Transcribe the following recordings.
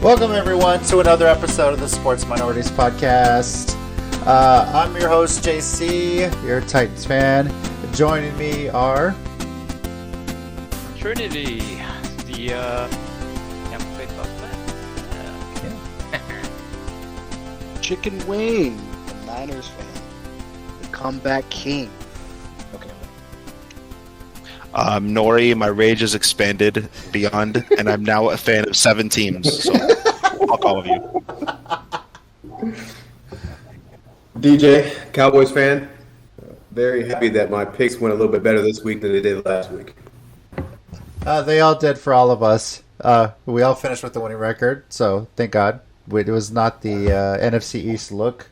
Welcome, everyone, to another episode of the Sports Minorities Podcast. I'm your host, JC, your Titans fan. Joining me are... Trinity, the Tampa Bay Bucks. Chicken Wing, the Niners fan, the comeback king. Okay. Nori, my rage has expanded beyond, and I'm now a fan of 7 teams. So, fuck all of you. DJ, Cowboys fan. Very happy that my picks went a little bit better this week than they did last week. They all did for all of us. We all finished with the winning record, so thank God. It was not the NFC East look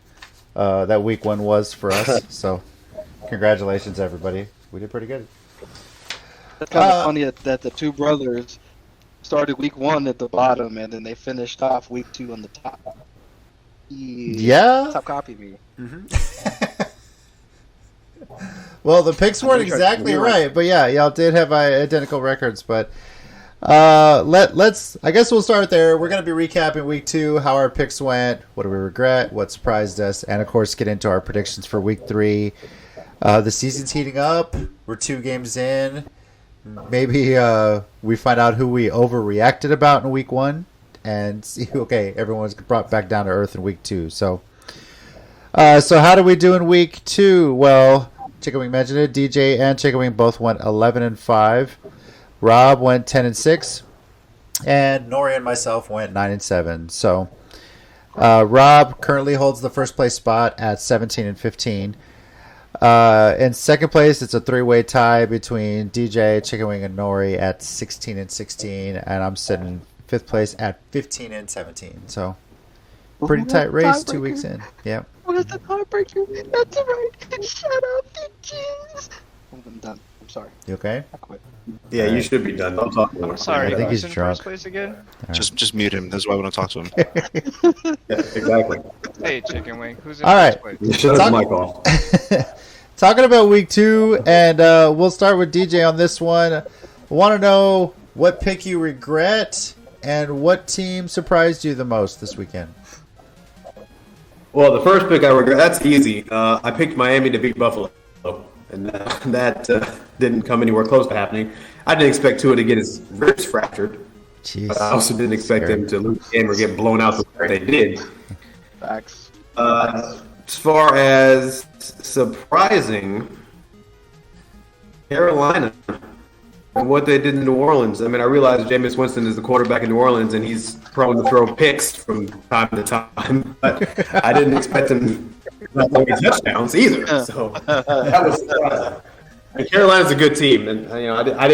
that week 1 was for us. So congratulations, everybody. We did pretty good. It's kind of funny that the two brothers started week 1 at the bottom, and then they finished off week 2 on the top. Yeah. Top copy me. Mm-hmm. Well, the picks weren't exactly right, but yeah, y'all did have identical records. But let's. I guess we'll start there. We're going to be recapping week 2, how our picks went, what do we regret, what surprised us, and of course get into our predictions for week 3. The season's heating up. We're 2 games in. Maybe we find out who we overreacted about in week 1, and see. Okay, everyone's brought back down to earth in week 2. So how do we do in week 2? Well, Chicken Wing mentioned it. DJ and Chicken Wing both went 11-5. Rob went 10-6, and Nori and myself went 9-7. So Rob currently holds the first place spot at 17-15. In second place, it's a 3-way tie between DJ, Chicken Wing, and Nori at 16-16, and I'm sitting in 5th place at 15-17. So pretty tight race 2 weeks in. Yeah. What is the tiebreaker? That's right. Shut up, bitches. I'm done. I'm sorry. You okay? I quit. Yeah, you should be done. Don't talk more. I'm sorry. I think he's in drunk. first place again. Just mute him. That's why I want to talk to him. Yeah, exactly. Hey, Chicken Wing, who's in All right. first You place? should have the mic off. Talking about week 2, and we'll start with DJ on this one. I want to know what pick you regret and what team surprised you the most this weekend. Well, the first pick I regret, that's easy. I picked Miami to beat Buffalo, and that didn't come anywhere close to happening. I didn't expect Tua to get his ribs fractured. Jeez. But I also didn't expect him to lose the game or get blown out the way they did. Facts. As far as surprising, Carolina and what they did in New Orleans. I mean, I realize Jameis Winston is the quarterback in New Orleans, and he's prone to throw picks from time to time. But I didn't expect him not to get touchdowns either. So that was surprising. And Carolina's a good team, and I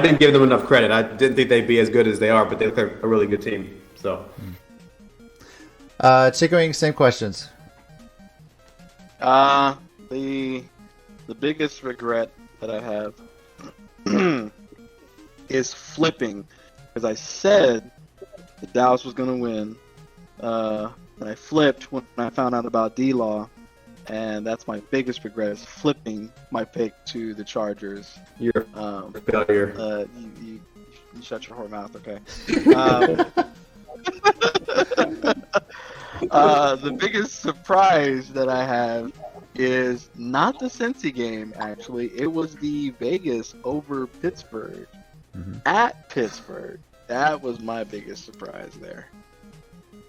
didn't give them enough credit. I didn't think they'd be as good as they are, but they're a really good team. So, Chicken Wing, same questions. The biggest regret that I have is flipping, because I said that Dallas was going to win, and I flipped when I found out about D-Law, and that's my biggest regret, is flipping my pick to the Chargers. you're a failure. You shut your whore mouth, okay? The biggest surprise that I have is not the Cincy game, actually. It was the Vegas over Pittsburgh at Pittsburgh. That was my biggest surprise there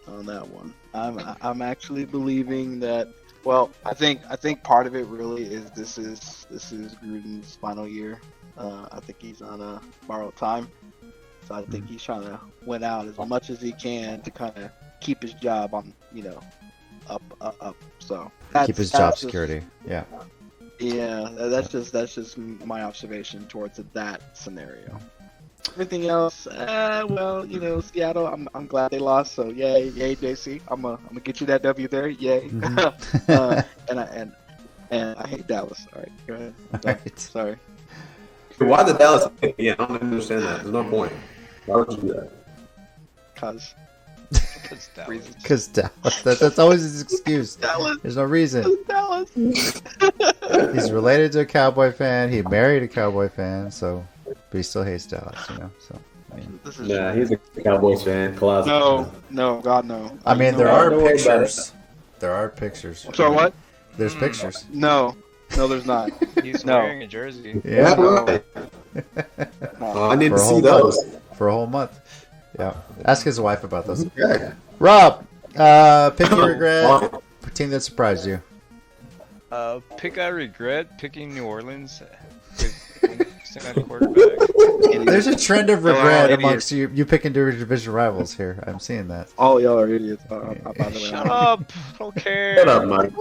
on that one. I'm actually believing that. Well, I think part of it really is this is Gruden's final year. I think he's on a borrowed time, so I think he's trying to win out as much as he can to kind of keep his job on, up. So Keep his job security. Yeah. Yeah, that's just my observation towards that scenario. Everything else, well, Seattle. I'm glad they lost. So yay, JC. I'm gonna get you that W there. Yay. And I hate Dallas. All right, go ahead. Right. Sorry. Why the Dallas? Yeah, I don't understand that. There's no point. Why would you do that? Cause Because Dallas. That's always his excuse. Dallas. There's no reason. Dallas. He's related to a Cowboy fan. He married a Cowboy fan, but he still hates Dallas, So This is Nah, he's a Cowboys fan. Closet. no, God no. I mean, there No, are don't worry about pictures. There are pictures. So what? There's pictures. No, there's not. He's No. wearing a jersey. Yeah, right. No. I need for to a see whole those. month. For a whole month. Yeah. Ask his wife about those. Okay. Rob, pick your regret. Team that surprised you. Pick I regret picking New Orleans with Winston at quarterback. There's a trend of Oh, regret idiot. amongst you picking division rivals here. I'm seeing that. All y'all are idiots. By the way. Shut up! I don't care. Shut up, Mike.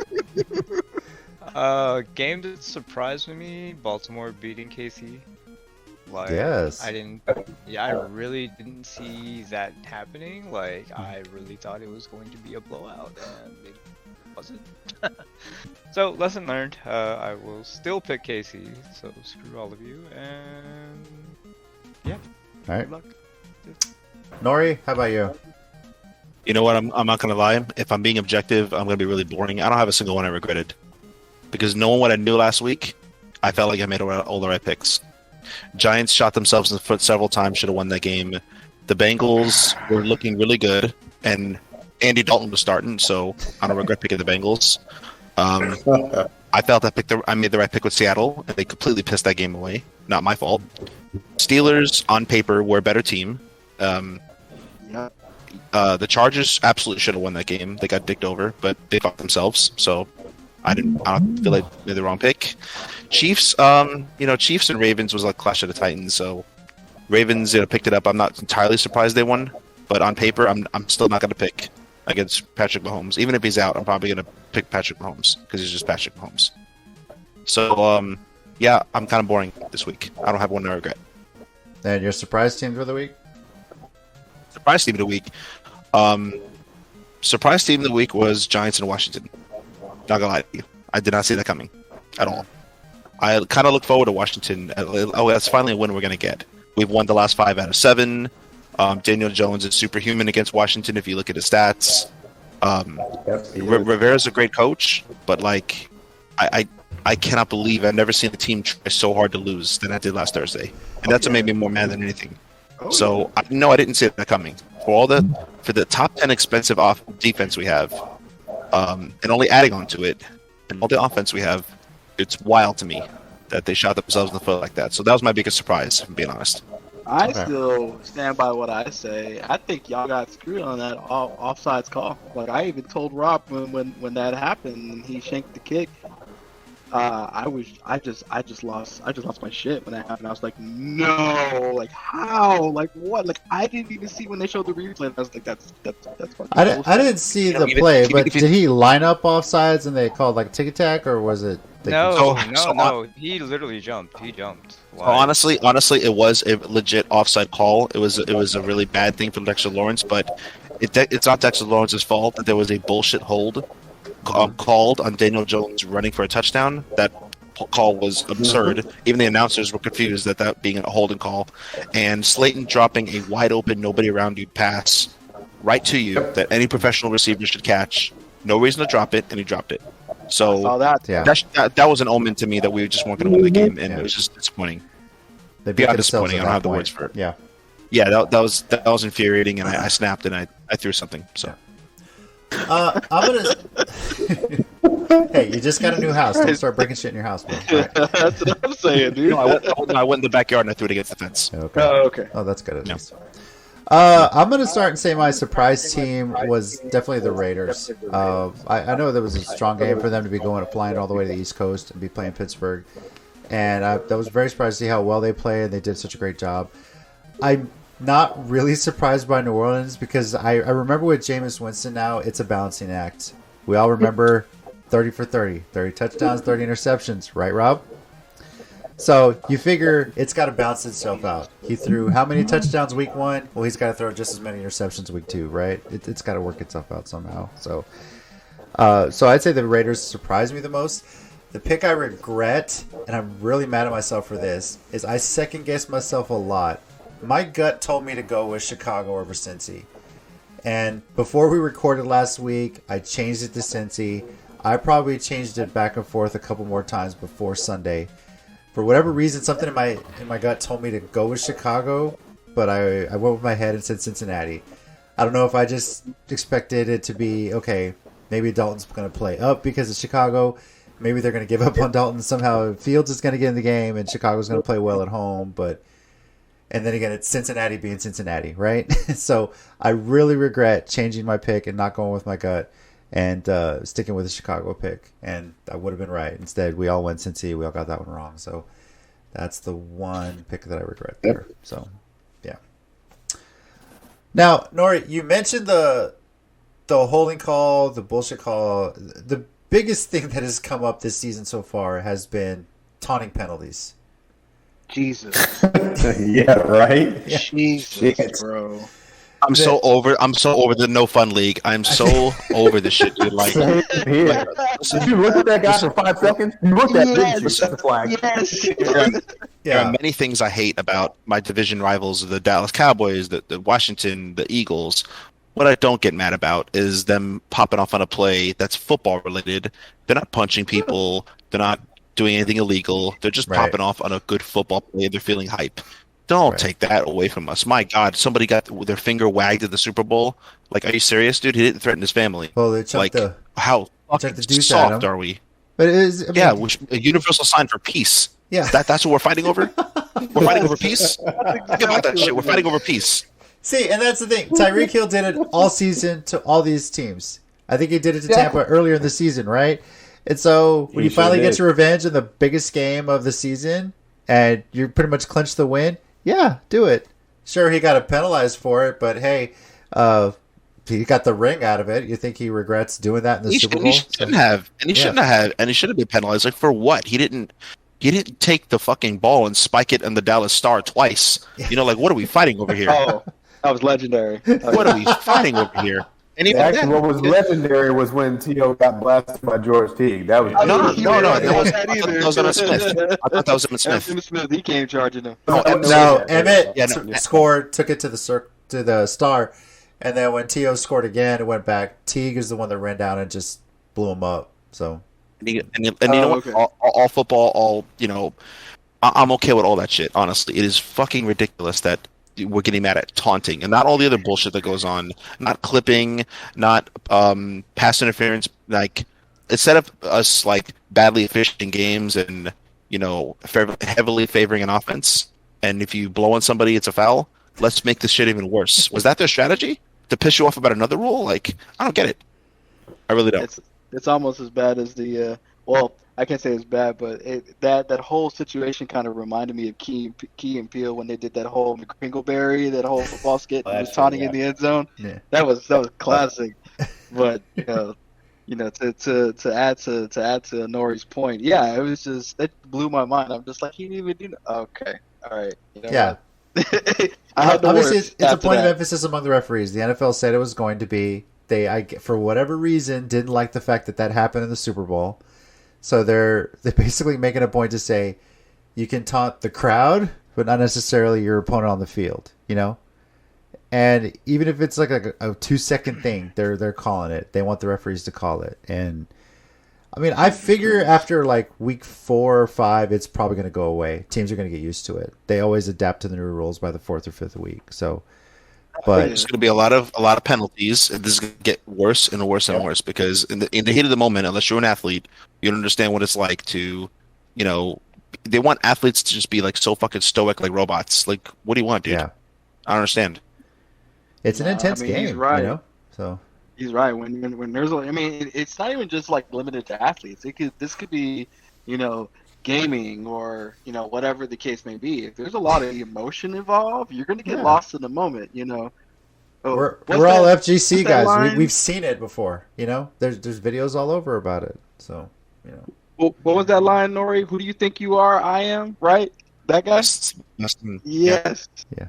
Game that surprised me: Baltimore beating KC. Like, Yes. I really didn't see that happening. Like, I really thought it was going to be a blowout, and it wasn't. So, lesson learned. I will still pick KC. So screw all of you, and yeah, All right. good luck. Nori, how about you? You know what? I'm not gonna lie. If I'm being objective, I'm gonna be really boring. I don't have a single one I regretted because knowing what I knew last week, I felt like I made all the right picks. Giants shot themselves in the foot several times. Should have won that game. The Bengals were looking really good, and Andy Dalton was starting, so I don't regret picking the Bengals. I felt I made the right pick with Seattle, and they completely pissed that game away. Not my fault. Steelers, on paper, were a better team. Yeah. The Chargers absolutely should have won that game. They got dicked over, but they fucked themselves. So I don't feel like they made the wrong pick. Chiefs, Chiefs and Ravens was like Clash of the Titans. So Ravens, picked it up. I'm not entirely surprised they won, but on paper, I'm still not going to pick against Patrick Mahomes. Even if he's out, I'm probably going to pick Patrick Mahomes because he's just Patrick Mahomes. So yeah, I'm kind of boring this week. I don't have one to regret. And your surprise team for the week? Surprise team of the week. Surprise team of the week was Giants and Washington. Not gonna lie to you, I did not see that coming at all. I kind of look forward to Washington. Oh, that's finally a win we're gonna get. We've won the last 5 out of 7. Daniel Jones is superhuman against Washington if you look at his stats. Rivera's a great coach, but like, I cannot believe I've never seen a team try so hard to lose than I did last Thursday, and that's what made me more mad than anything. So I didn't see that coming. For the top 10 expensive defense we have, and only adding on to it, and all the offense we have, it's wild to me that they shot themselves in the foot like that. So that was my biggest surprise, if I'm being honest. I still stand by what I say. I think y'all got screwed on that offsides call. Like, I even told Rob when that happened and he shanked the kick. I just lost my shit when that happened. I was like, no, like how, like what, like I didn't even see when they showed the replay. I was like, that's fucking I bullshit. didn't see the play, but did he line up offsides and they called like tick attack, or was it? No. He literally jumped. He jumped. Like, Honestly, it was a legit offside call. It was a really bad thing for Dexter Lawrence, but it's not Dexter Lawrence's fault that there was a bullshit hold called on Daniel Jones running for a touchdown. That call was absurd. Even the announcers were confused that being a holding call. And Slayton dropping a wide open, nobody around you pass right to you that any professional receiver should catch. No reason to drop it, and he dropped it. So I saw that. Yeah, that was an omen to me that we just weren't going to win the game, and it was just disappointing. they beat Beyond themselves disappointing. at I don't that have the point. words for it. Yeah. Yeah, that was infuriating, and I snapped and I threw something. So I'm gonna. Hey, you just got a new house. Don't start breaking shit in your house, man. All right. That's what I'm saying, dude. I went in the backyard and I threw it against the fence. Okay. Okay. Oh, that's good at No. least. I'm going to start and say my surprise team was definitely the Raiders. I know there was a strong game for them to be flying all the way to the East Coast and be playing Pittsburgh. And I was very surprised to see how well they played. They did such a great job. I'm not really surprised by New Orleans because I remember with Jameis Winston now, it's a balancing act. We all remember 30 for 30, 30 touchdowns, 30 interceptions, right, Rob? So you figure it's got to balance itself out. He threw how many touchdowns week 1? Well, he's got to throw just as many interceptions week 2, right? It's got to work itself out somehow. So I'd say the Raiders surprised me the most. The pick I regret, and I'm really mad at myself for this, is I second-guessed myself a lot. My gut told me to go with Chicago over Cincy. And before we recorded last week, I changed it to Cincy. I probably changed it back and forth a couple more times before Sunday. For whatever reason, something in my gut told me to go with Chicago, but I went with my head and said Cincinnati. I don't know if I just expected it to be, okay, maybe Dalton's going to play up because of Chicago. Maybe they're going to give up on Dalton. Somehow Fields is going to get in the game and Chicago's going to play well at home. And then again, it's Cincinnati being Cincinnati, right? So I really regret changing my pick and not going with my gut and sticking with the Chicago pick. And I would have been right. Instead, we all went Cincy. We all got that one wrong. So that's the one pick that I regret there. So, yeah. Now, Nori, you mentioned the holding call, the bullshit call. The biggest thing that has come up this season so far has been taunting penalties. Jesus. Yeah, right? Yeah. Jesus, bro. I'm so over the no fun league. I'm so over the shit, dude. Like, Same here. If you look at that guy for 5 seconds, you looked at Yes. the flag. Yes. there are many things I hate about my division rivals, the Dallas Cowboys, the Washington, the Eagles. What I don't get mad about is them popping off on a play that's football related. They're not punching people. They're not doing anything illegal. They're just popping off on a good football play. They're feeling hype. Don't take that away from us. My God, somebody got their finger wagged at the Super Bowl. Like, are you serious, dude? He didn't threaten his family. Well, they chucked like, how fucking deuce at soft him. are we? But it is, Which a universal sign for peace. Yeah. That's what we're fighting over? We're fighting over peace? Think about that shit. We're fighting over peace. See, and that's the thing. Tyreek Hill did it all season to all these teams. I think he did it to Tampa earlier in the season, right? And so when you finally get your revenge in the biggest game of the season and you pretty much clinch the win, yeah, do it. Sure, he got penalized for it, but hey, he got the ring out of it. You think he regrets doing that in the Super Bowl? He shouldn't have. And he shouldn't have. And he should have been penalized. Like, for what? He didn't take the fucking ball and spike it on the Dallas Star twice. You know, like, what are we fighting over here? Oh, that was legendary. What are we fighting over here? And even Actually, what was legendary was when T.O. got blasted by George Teague. That was No. That was Emmitt Smith. I thought that was Emmitt Smith. Emmitt Smith, he came charging him. No, Emmett scored, took it to the Star, and then when T.O. scored again, it went back. Teague is the one that ran down and just blew him up. So, and you know what? Okay. All football, I'm okay with all that shit. Honestly, it is fucking ridiculous that we're getting mad at taunting and not all the other bullshit that goes on. Not clipping, not pass interference. Like, instead of us like badly efficient games and heavily favoring an offense, and if you blow on somebody, it's a foul. Let's make this shit even worse. Was that their strategy to piss you off about another rule? Like, I don't get it. I really don't. It's almost as bad as the I can't say it's bad, but that whole situation kind of reminded me of Key and Peele when they did that whole McCringleberry, that whole football skit, and was taunting in the end zone. Yeah. That was classic. But to add to Nori's point, yeah, it was just, it blew my mind. I'm just like, he didn't even do that. Okay, all right. Yeah. Obviously, it's a point of emphasis among the referees. The NFL said it was going to be. They, for whatever reason, didn't like the fact that happened in the Super Bowl. So they're basically making a point to say you can taunt the crowd, but not necessarily your opponent on the field, And even if it's like a 2-second thing, they're calling it. They want the referees to call it. And I mean, I figure after like week 4 or 5, it's probably going to go away. Teams are going to get used to it. They always adapt to the new rules by the 4th or 5th week. So, but there's going to be a lot of penalties. This is going to get worse and worse and worse because in the heat of the moment, unless you're an athlete, you don't understand what it's like to, they want athletes to just be like so fucking stoic like robots. Like, what do you want, dude? Yeah. I don't understand. It's an intense game, he's right. So he's right. When there's, it's not even just like limited to athletes. This could be, gaming or whatever the case may be. If there's a lot of emotion involved, you're going to get lost in the moment. We're all FGC guys. We've seen it before. There's videos all over about it. So What was that line, Nori? Who do you think you are? I am, right? That guy. Yes. Yeah.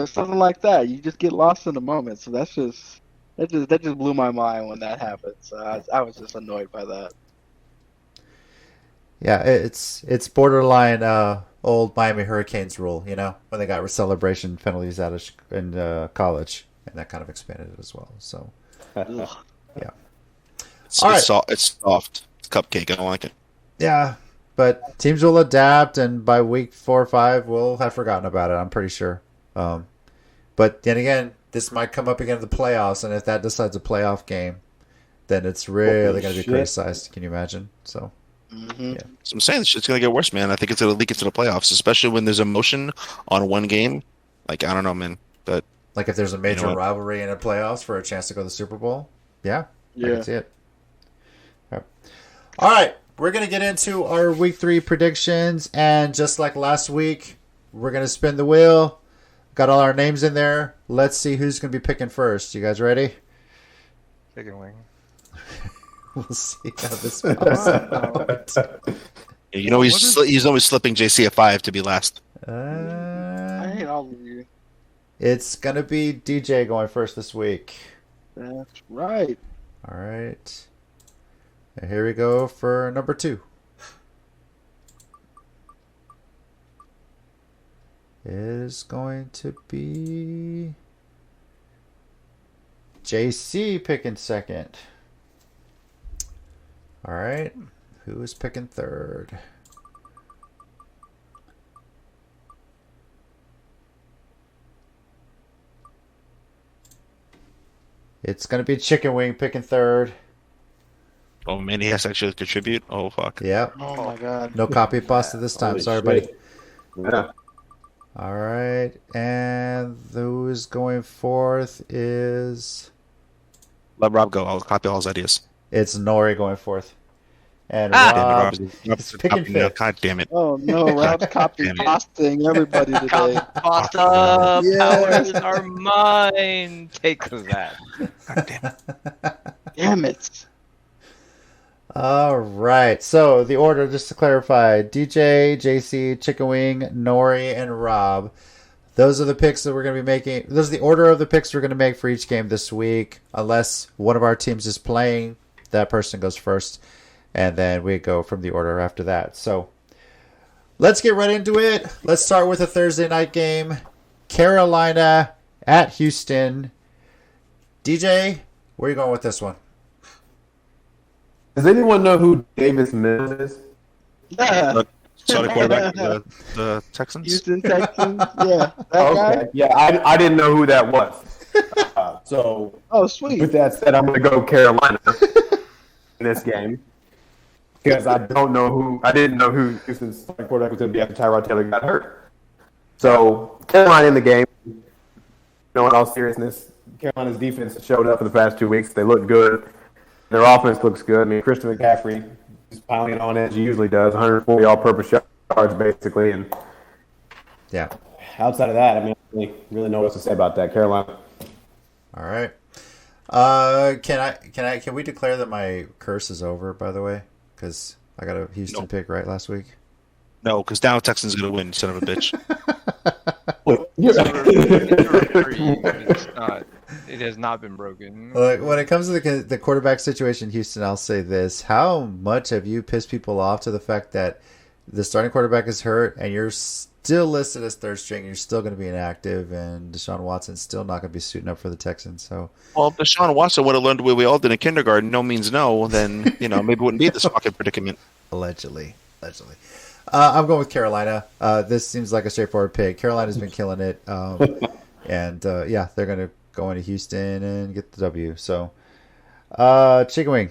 Something like that. You just get lost in the moment. So that just blew my mind when that happened. So I was just annoyed by that. Yeah, it's borderline old Miami Hurricanes rule, when they got celebration penalties out in college, and that kind of expanded it as well. So, yeah. It's soft. It's cupcake. I don't like it. Yeah, but teams will adapt, and by week 4 or 5, we'll have forgotten about it. I'm pretty sure. But then again, this might come up again in the playoffs, and if that decides a playoff game, then it's really going to be criticized. Can you imagine? So, Mm-hmm. yeah. So I'm saying this shit's gonna get worse, man. I think it's gonna leak into the playoffs, especially when there's emotion on one game. Like, I don't know, man. But Like if there's a major what? rivalry in the playoffs for a chance to go to the Super Bowl. Yeah, I Yeah. can see it. All right, we're going to get into our Week 3 predictions, and just like last week, we're going to spin the wheel. Got all our names in there. Let's see who's going to be picking first. You guys ready? Chicken wing. We'll see how this goes out. you know he's always slipping JC a 5 to be last. I hate all of you. It's going to be DJ going first this week. That's right. All right. And here we go for number 2. It is going to be JC picking second. All right. Who is picking third? It's going to be Chicken Wing picking third. Oh man, he has to actually contribute. Oh fuck. Yep. Oh my god. No copy pasta this time. Holy Sorry, shit. buddy. Yeah. All right. And who's going fourth is... Let Rob go. I'll copy all his ideas. It's Nori going fourth. And Damn it, Rob Rob. is picking fifth. God damn it. Oh no, Rob's copy Damn it. pasting everybody today. Pasta Yes. powers are mine. Take that. God damn it. Damn it. All right. So the order, just to clarify, DJ, JC, Chicken Wing, Nori, and Rob. Those are the picks that we're going to be making. Those are the order of the picks we're going to make for each game this week. Unless one of our teams is playing, that person goes first. And then we go from the order after that. So let's get right into it. Let's start with a Thursday night game. Carolina at Houston. DJ, where are you going with this one? Does anyone know who Davis Mills is? Yeah. Starting quarterback for the Texans. Houston Texans. Yeah. That guy. Okay. Yeah, I didn't know who that was. So Oh sweet. with that said, I'm going to go Carolina in this game because I didn't know who Houston's starting quarterback was going to be after Tyrod Taylor got hurt. So Carolina in the game. In all seriousness, Carolina's defense has showed up for the past 2 weeks. They look good. Their offense looks good. I mean, Christian McCaffrey is piling it on as he usually does, 140 all-purpose yards basically. And Yeah. outside of that, I mean, I don't really know what to say about that. Carolina. All right. Can we declare that my curse is over, by the way? Because I got a Houston pick right last week. No, because now Texans going to win, son of a bitch. It has not been broken. Like, when it comes to the quarterback situation in Houston, I'll say this. How much have you pissed people off to the fact that the starting quarterback is hurt and you're still listed as third string, you're still going to be inactive, and Deshaun Watson's still not going to be suiting up for the Texans. So, Well, if Deshaun Watson would have learned the way we all did in kindergarten, no means no, then, maybe it wouldn't be this fucking predicament. allegedly. I'm going with Carolina. This seems like a straightforward pick. Carolina's been killing it. And they're going to go into Houston and get the W. So, Chicken Wing.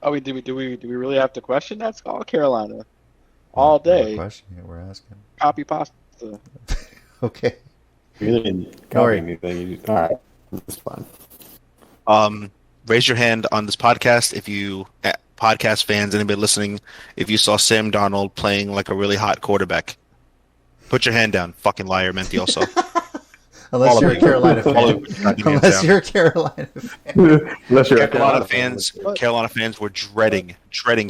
Oh, do we really have to question? That's all Carolina. All day. Question we're asking. Copy pasta. Okay. You didn't Nori. anything. All right. That's fine. Raise your hand on this podcast if you, podcast fans, anybody listening, if you saw Sam Darnold playing like a really hot quarterback. Put your hand down, fucking liar, Mentioso. Unless you're a Carolina All fan. of you, goddamn Unless down. you're a Carolina fan. Unless you're a Carolina fans were dreading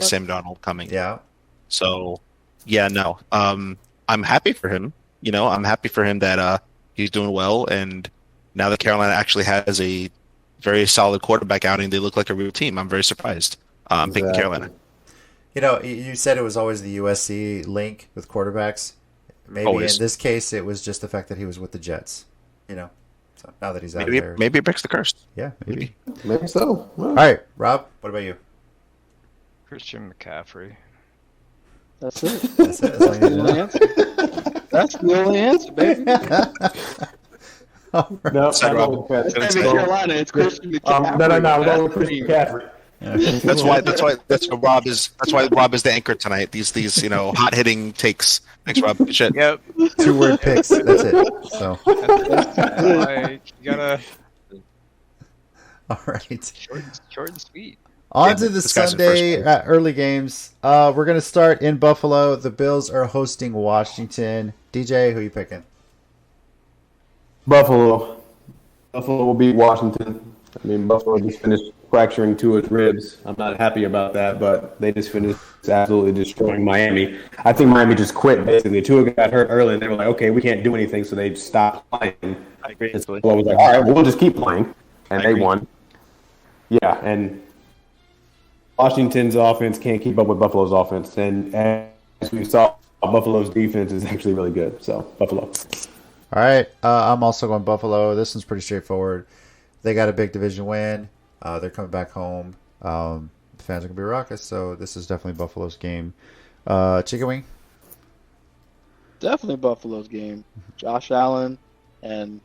Sam Darnold coming. Yeah. So, yeah, no. I'm happy for him. I'm happy for him that he's doing well, and now that Carolina actually has a very solid quarterback outing, they look like a real team. I'm very surprised. I'm picking Carolina. You said it was always the USC link with quarterbacks. Maybe Always. in this case, it was just the fact that he was with the Jets. So now that he's out Maybe, there. maybe it breaks the curse. Yeah, maybe. Maybe so. All right, Rob, what about you? Christian McCaffrey. That's it. That's it. That's all you need to know. That's the only answer, baby. All right. No, Side I'm Rob. going with Pats. It's in Carolina. It's Christian McCaffrey. No, I'm going with Christian McCaffrey. That's why Rob is the anchor tonight. These hot hitting takes. Thanks, Rob. Good shit. Yep. 2-word picks. That's it. So, Like, you gotta all right. short and sweet. On Yeah, to the this guy's in Sunday first early games. We're going to start in Buffalo. The Bills are hosting Washington. DJ, who you picking? Buffalo. Buffalo will beat Washington. I mean, Buffalo just finished fracturing Tua's ribs. I'm not happy about that, but they just finished absolutely destroying Miami. I think Miami just quit, basically. Tua got hurt early, and they were like, okay, we can't do anything, so they stopped playing. I agree. And so I was like, all right, we'll just keep playing. And I they agree. won. Yeah, and Washington's offense can't keep up with Buffalo's offense. And as we saw, Buffalo's defense is actually really good. So, Buffalo. All right. I'm also going Buffalo. This one's pretty straightforward. They got a big division win. They're coming back home. Fans are going to be raucous, so this is definitely Buffalo's game. Chicken Wing? Definitely Buffalo's game. Josh Allen and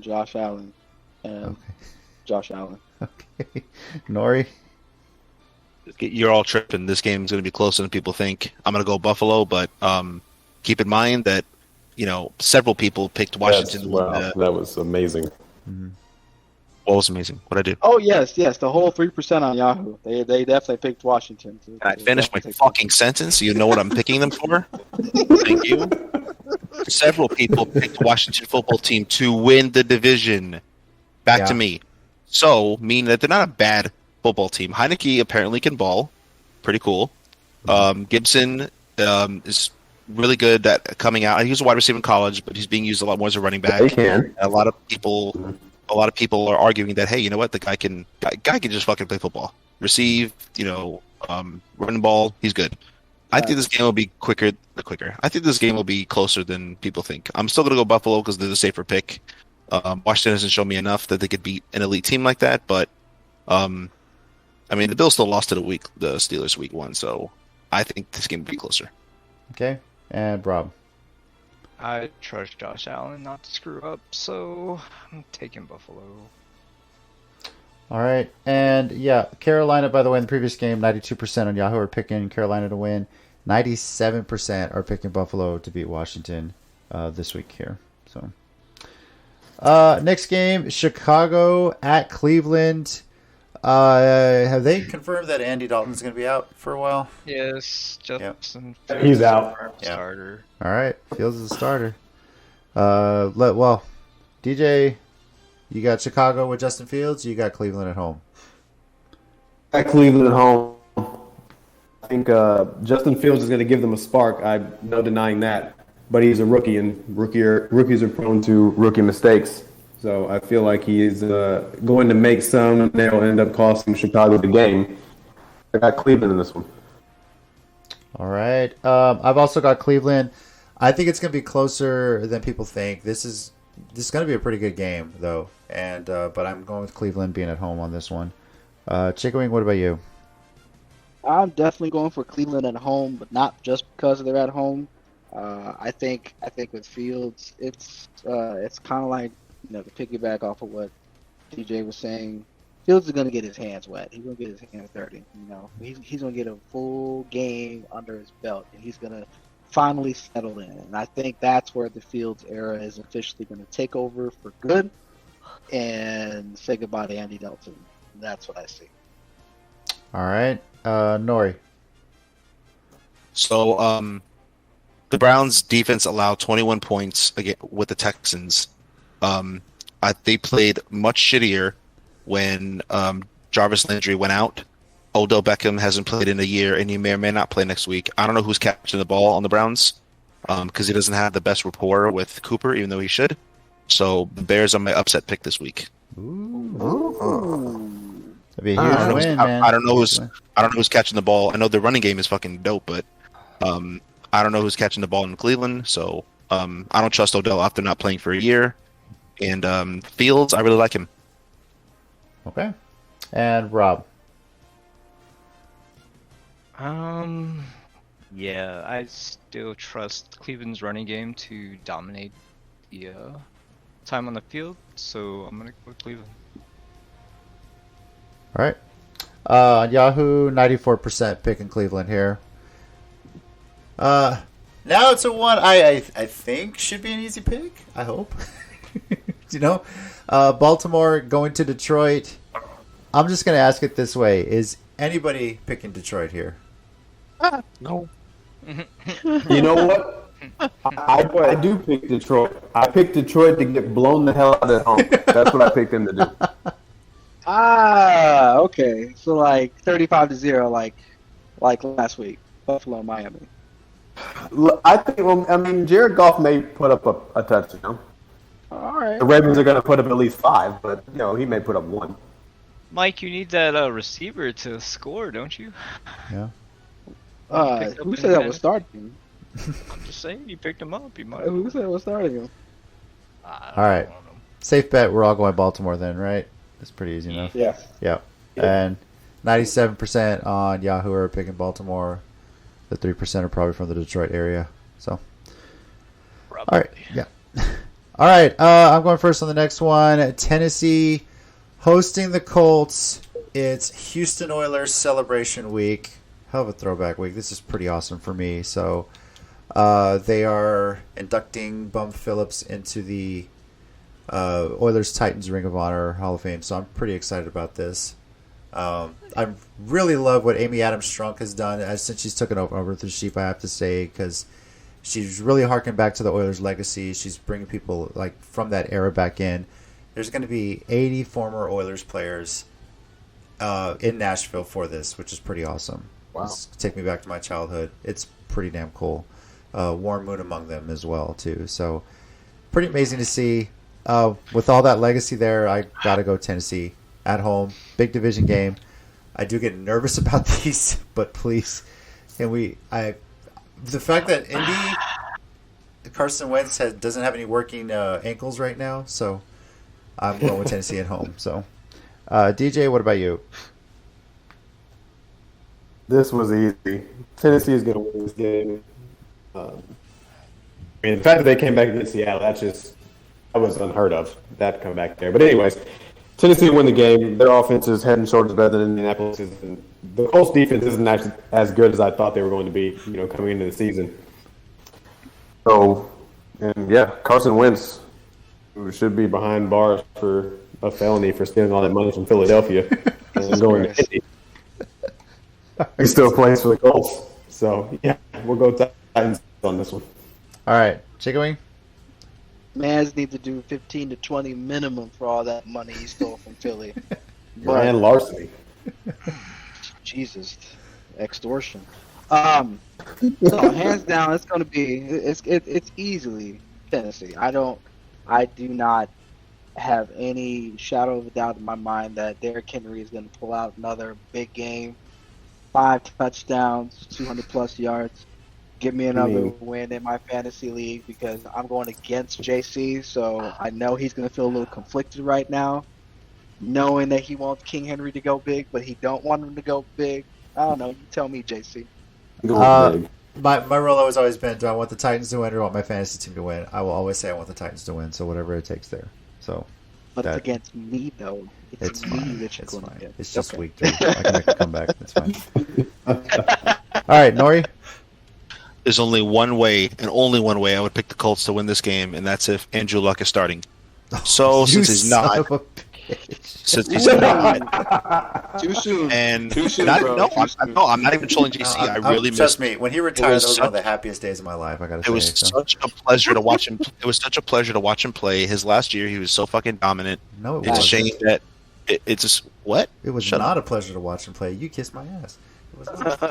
Josh Allen and Okay. Josh Allen. Okay. Nori? You're all tripping. This game's going to be closer than people think. I'm going to go Buffalo, but keep in mind that several people picked Washington. That was amazing. What was amazing? What I do? Oh yes, the whole 3% on Yahoo. They definitely picked Washington. Can I finish my fucking sentence? So you know what I'm picking them for? Thank you. Several people picked Washington football team to win the division. Back to me. So, meaning that they're not a bad football team. Heineke apparently can ball. Pretty cool. Gibson is really good at coming out. He was a wide receiver in college, but he's being used a lot more as a running back. They can. A lot of people are arguing that, hey, you know what? The guy can just fucking play football, receive, run the ball. He's good. I think this game will be quicker. I think this game will be closer than people think. I'm still gonna go Buffalo because they're the safer pick. Washington hasn't shown me enough that they could beat an elite team like that, but the Bills still lost to the Steelers week 1, so I think this game will be closer. Okay. And Rob? I trust Josh Allen not to screw up, so I'm taking Buffalo. All right. And, Carolina, by the way, in the previous game, 92% on Yahoo are picking Carolina to win. 97% are picking Buffalo to beat Washington this week here. So, next game, Chicago at Cleveland. Have they confirmed that Andy Dalton's going to be out for a while? Yes, Justin. He's out. Starter. All right. Fields is a starter. DJ, you got Chicago with Justin Fields. You got Cleveland at home. At Cleveland at home. I think Justin Fields is going to give them a spark. I'm no denying that. But he's a rookie, and rookies are prone to rookie mistakes. So I feel like he is going to make some, and they'll end up costing Chicago the game. I got Cleveland in this one. All right. I've also got Cleveland. I think it's going to be closer than people think. This is going to be a pretty good game, though. And but I'm going with Cleveland being at home on this one. Chicken Wing, what about you? I'm definitely going for Cleveland at home, but not just because they're at home. I think with Fields, it's kind of like, to piggyback off of what DJ was saying. Fields is going to get his hands wet. He's going to get his hands dirty. He's going to get a full game under his belt, and he's going to finally settle in. And I think that's where the Fields era is officially going to take over for good and say goodbye to Andy Dalton. That's what I see. All right. Nori. So, the Browns defense allowed 21 points again with the Texans. They played much shittier when Jarvis Landry went out. Odell Beckham hasn't played in a year, and he may or may not play next week. I don't know who's catching the ball on the Browns because he doesn't have the best rapport with Cooper, even though he should. So the Bears are my upset pick this week. Ooh. That'd be a huge win, man. I don't know who's catching the ball. I know the running game is fucking dope, but I don't know who's catching the ball in Cleveland. So I don't trust Odell after not playing for a year. And Fields, I really like him. Okay. And Rob. Yeah, I still trust Cleveland's running game to dominate the time on the field, so I'm gonna go with Cleveland. All right. On Yahoo, 94% picking Cleveland here. Now it's a one I think should be an easy pick. I hope. Baltimore going to Detroit. I'm just going to ask it this way. Is anybody picking Detroit here? No. You know what? I do pick Detroit. I picked Detroit to get blown the hell out at home. That's what I picked them to do. Okay. So like 35-0, like last week, Buffalo, Miami. I think. Well, I mean, Jared Goff may put up a touchdown. All right. The Ravens are going to put up at least 5, but he may put up 1. Mike, you need that receiver to score, don't you? Yeah. Who said that was starting? I'm just saying, you picked him up. You might. Who said it was starting him? All right. Safe bet. We're all going Baltimore then, right? That's pretty easy enough. Yeah. Yeah. And 97% on Yahoo are picking Baltimore. The 3% are probably from the Detroit area. So. Probably. All right. Yeah. All right. I'm going first on the next one. Tennessee hosting the Colts. It's Houston Oilers celebration week. Hell of a throwback week. This is pretty awesome for me. So they are inducting Bum Phillips into the Oilers Titans Ring of Honor Hall of Fame. So I'm pretty excited about this. I really love what Amy Adams Strunk has done since she's taken over the Sheep, I have to say, because she's really harkened back to the Oilers' legacy. She's bringing people like from that era back in. There's going to be 80 former Oilers players in Nashville for this, which is pretty awesome. Wow. It's take me back to my childhood. It's pretty damn cool. Warren Moon among them as well, too. So pretty amazing to see. With all that legacy there, I got to go Tennessee at home. Big division game. I do get nervous about these, but please, the fact that Carson Wentz doesn't have any working ankles right now, so I'm going with Tennessee at home. So, DJ, what about you? This was easy. Tennessee is going to win this game. The fact that they came back against Seattle, that was unheard of. That come back there. But anyways, Tennessee win the game. Their offense is head and shoulders better than Indianapolis. The Colts defense isn't actually as good as I thought they were going to be, coming into the season. So, and yeah, Carson Wentz should be behind bars for a felony for stealing all that money from Philadelphia and going to Indy. He still plays for the Colts. So, yeah, we'll go Titans on this one. All right, Chicken Wing? Mans need to do 15 to 20 minimum for all that money he stole from Philly. Grand larceny. Jesus, extortion. So hands down, it's going to be it's easily Tennessee. I do not have any shadow of a doubt in my mind that Derrick Henry is going to pull out another big game, 5 touchdowns, 200 plus yards. Give me another win in my fantasy league because I'm going against JC, so I know he's going to feel a little conflicted right now, knowing that he wants King Henry to go big, but he don't want him to go big. I don't know. You tell me, JC. My role has always been: do I want the Titans to win or do I want my fantasy team to win? I will always say I want the Titans to win. So whatever it takes there. So, but it's against me though. It's me fine. that you're going to get. It's just week 3. I can make a comeback. It's fine. All right, Nori. There's only one way, and only one way I would pick the Colts to win this game, and that's if Andrew Luck is starting. So since he's not, Too soon. And Too soon, no, bro. I'm not even trolling JC. I really trust me. When he retired, those were one of such- the happiest days of my life. I gotta say. It was such a pleasure to watch him. It was such a pleasure to watch him play. His last year, he was so fucking dominant. No, it It's a wasn't. shame that it's just what? It was Shut not up. a pleasure to watch him play. You kissed my ass. It was not.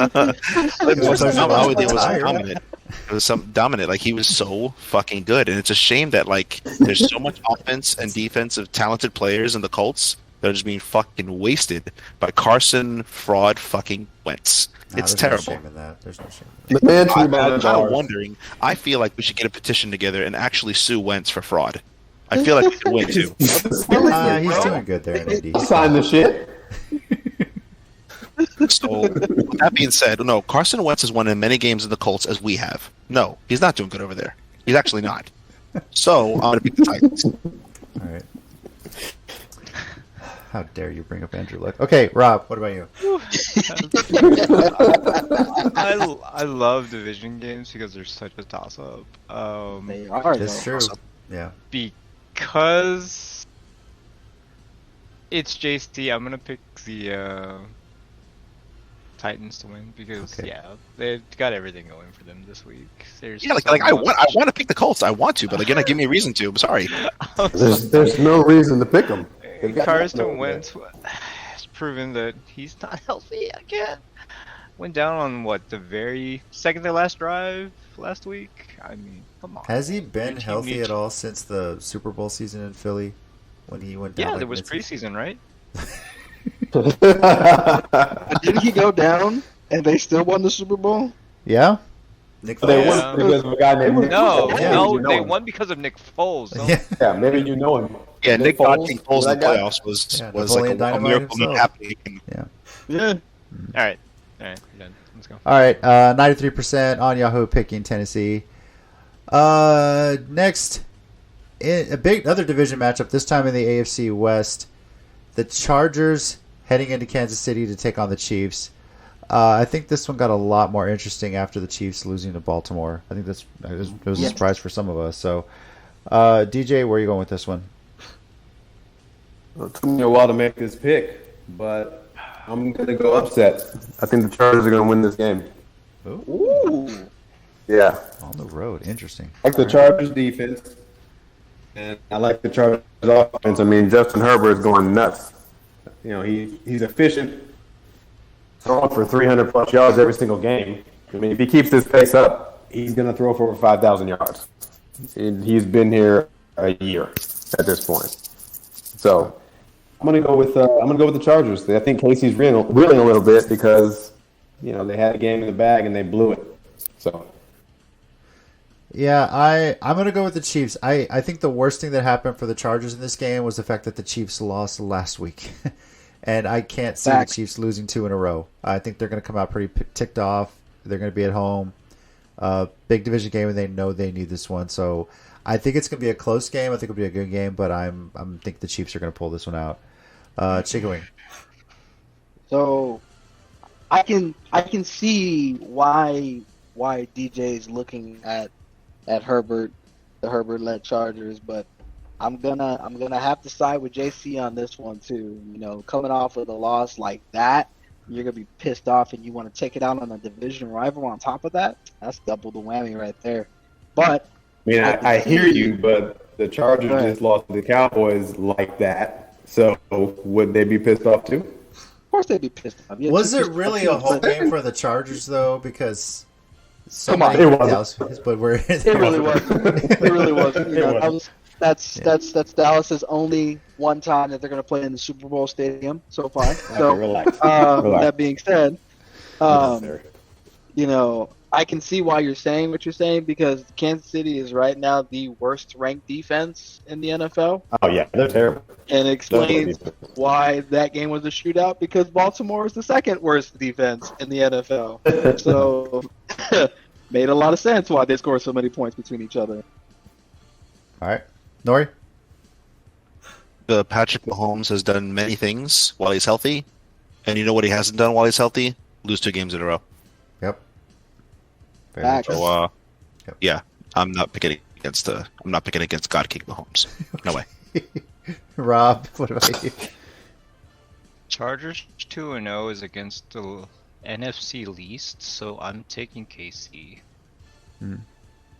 It was a pleasure to watch him it was retire. dominant. It was some dominant. Like he was so fucking good, and it's a shame that like there's so much offense and defense of talented players in the Colts that are just being fucking wasted by Carson fraud fucking Wentz. Nah, It's there's terrible. No shame in that. There's no shame in that. The man I'm behind kind of bars. wondering. I feel like we should get a petition together and actually sue Wentz for fraud. I feel like we could win too. He's doing good there in Indy. Sign the shit. So, with that being said, no, Carson Wentz has won as many games in the Colts as we have. No, he's not doing good over there. He's actually not. So, I'm going to pick the Titans. All right. How dare you bring up Andrew Luck? Okay, Rob, what about you? I love division games because they're such a toss-up. They are. That's though. true. Yeah. Because it's JC, I'm gonna pick the Titans to win because Okay. yeah, they've got everything going for them this week. There's Yeah, like so I much- want to pick the Colts. I want to, but again, give me a reason to. I'm sorry. There's no reason to pick them. Carson Wentz has proven that he's not healthy again. Went down on what, the very second to last drive last week? I mean, come on. Has he been Your team healthy needs- at all since the Super Bowl season in Philly when he went down? Yeah, like there was mid-season? preseason, right? Didn't he go down and they still won the Super Bowl? Yeah. Nick They Foles? Yeah. won because of a guy named Nick No, Foles. Yeah. no, Maybe you know they him. won because of Nick Foles. Don't- Yeah. Yeah, maybe you know him. Yeah, Nick Foles in that the guy? playoffs was Yeah, like Napoleon a Dynamite miracle himself. happening. Yeah. All right, we're done. Let's go. All right, 93% on Yahoo picking Tennessee. Next, a big other division matchup. This time in the AFC West, the Chargers heading into Kansas City to take on the Chiefs. I think this one got a lot more interesting after the Chiefs losing to Baltimore. I think it was a Yes. surprise for some of us. So, DJ, where are you going with this one? Well, it took me a while to make this pick, but I'm going to go upset. I think the Chargers are going to win this game. Ooh. Yeah. On the road, interesting. I like the Chargers defense, and I like the Chargers offense. I mean, Justin Herbert is going nuts. You know, he's efficient, throwing for 300-plus yards every single game. I mean, if he keeps this pace up, he's going to throw for over 5,000 yards. And he's been here a year at this point. So I'm going to go with the Chargers. I think Casey's reeling a little bit because they had a game in the bag and they blew it. So. Yeah, I'm going to go with the Chiefs. I think the worst thing that happened for the Chargers in this game was the fact that the Chiefs lost last week. And I can't see Facts. the Chiefs losing 2 in a row. I think they're going to come out pretty ticked off. They're going to be at home. Big division game, and they know they need this one. So I think it's going to be a close game. I think it'll be a good game, but I think the Chiefs are going to pull this one out. Chicken Wing. So I can see why DJ's looking at Herbert, the Herbert-led Chargers, but I'm gonna have to side with JC on this one too. Coming off with a loss like that, you're gonna be pissed off, and you want to take it out on a division rival. On top of that, that's double the whammy right there. But I mean, I hear you, but the Chargers Right. just lost to the Cowboys like that. So would they be pissed off too? of course they'd be pissed off. Yeah, Was two it pissed off really a teams, home but- game for the Chargers, though? Because so Come on. many It wasn't. Dallas fans, but we're It really wasn't. It really wasn't. It wasn't. That's Dallas's only one time that they're going to play in the Super Bowl stadium so far. So, Okay, relax. that being said, Unnecessary. I can see why you're saying what you're saying because Kansas City is right now the worst ranked defense in the NFL, Oh yeah, they're terrible. and it explains Definitely. why that game was a shootout because Baltimore is the second worst defense in the NFL. So, made a lot of sense why they scored so many points between each other. All right. Nori? Patrick Mahomes has done many things while he's healthy, and you know what he hasn't done while he's healthy? Lose 2 games in a row. Yep. Very Facts. true. So, Yep. yeah, I'm not picking against God King Mahomes. No way. Rob, what about you? Chargers 2-0 is against the NFC least, so I'm taking KC.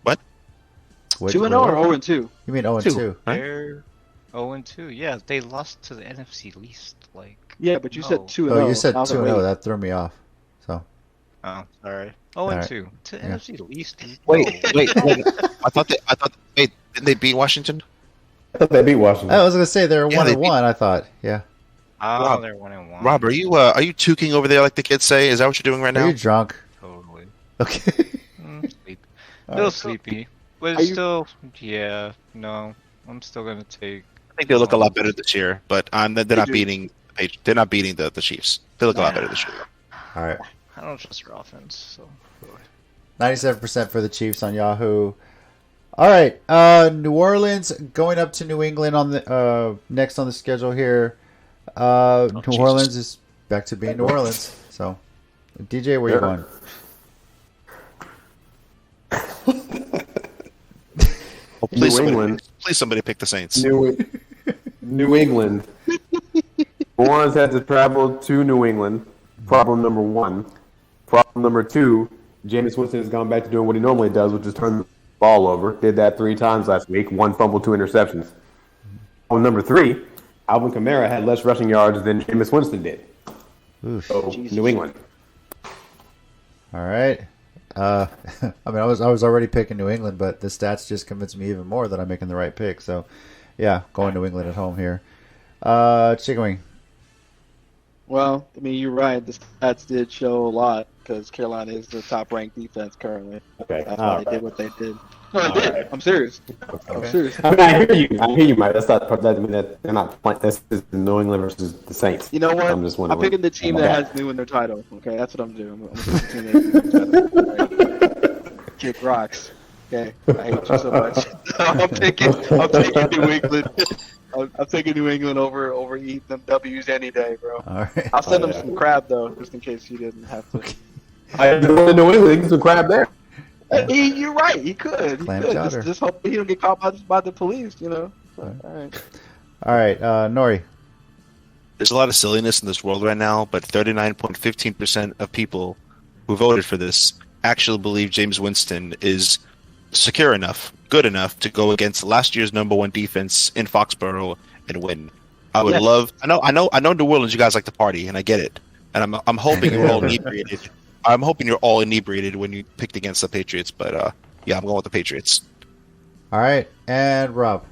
What? 2-0 or 0-2? You mean 0-2? Right? They're 0-2. Yeah, they lost to the NFC least. Yeah, but you said No. 2-0. Oh, you said I was like, 2-0. wait. That threw me off. So Oh, sorry. right. 0-2 to Yeah. NFC least. Wait. I thought didn't they beat Washington? I thought they beat Washington. I was gonna say they're Yeah, they 1-1. I thought. Yeah. Oh, Rob- they're 1-1. Rob, are you tooking over there like the kids say? Is that what you're doing right Are now? you drunk? Totally. Okay. Sleep. All Still right. sleepy. But Are you- still, yeah, no. I'm still gonna take. I think they look a lot better this year, but they're not do. beating. They're not beating the Chiefs. They look a lot better this year. All right. I don't trust your offense. So 97% for the Chiefs on Yahoo. All right. New Orleans going up to New England on the next on the schedule here. New Jesus. Orleans is back to being New Orleans. So, DJ, where you going? Oh, please, New England. please somebody pick the Saints. New England. New Orleans had to travel to New England. Problem number one. Problem number two, Jameis Winston has gone back to doing what he normally does, which is turn the ball over. Did that 3 times last week. 1 fumble, 2 interceptions. Problem number 3, Alvin Kamara had less rushing yards than Jameis Winston did. Oof. So, New England. All right. I mean, I was already picking New England, but the stats just convinced me even more that I'm making the right pick. So, yeah, going New England at home here. Chicken Wing. Well, I mean, you're right. The stats did show a lot because Carolina is the top-ranked defense currently. Okay. That's why they did what they did. No, they did. I'm serious. I'm serious. I mean, I hear you, Mike. That's not that. I mean, that they're not playing. This is New England versus the Saints. You know what? I'm just wondering. I'm picking the team that has New in their title. Okay, that's what I'm doing. I'm picking the team that has New in their title. Right? Kick rocks. Okay, I hate you so much. I'm taking New England. I'm taking New England over eating them W's any day, bro. All right. I'll send them some crab though, just in case you didn't have to. I go to New England. Get some crab there. You're right. He could. He Clam could. chowder. Just hope he don't get caught by the police. You know. All right. All right. Nori. There's a lot of silliness in this world right now, but 39.15% of people who voted for this actually believe Jameis Winston is secure enough, good enough to go against last year's #1 defense in Foxborough and win. I would love. I know New Orleans. You guys like to party, and I get it. And I'm hoping you're all inebriated. I'm hoping you're all inebriated when you picked against the Patriots. But yeah, I'm going with the Patriots. All right. And Rob.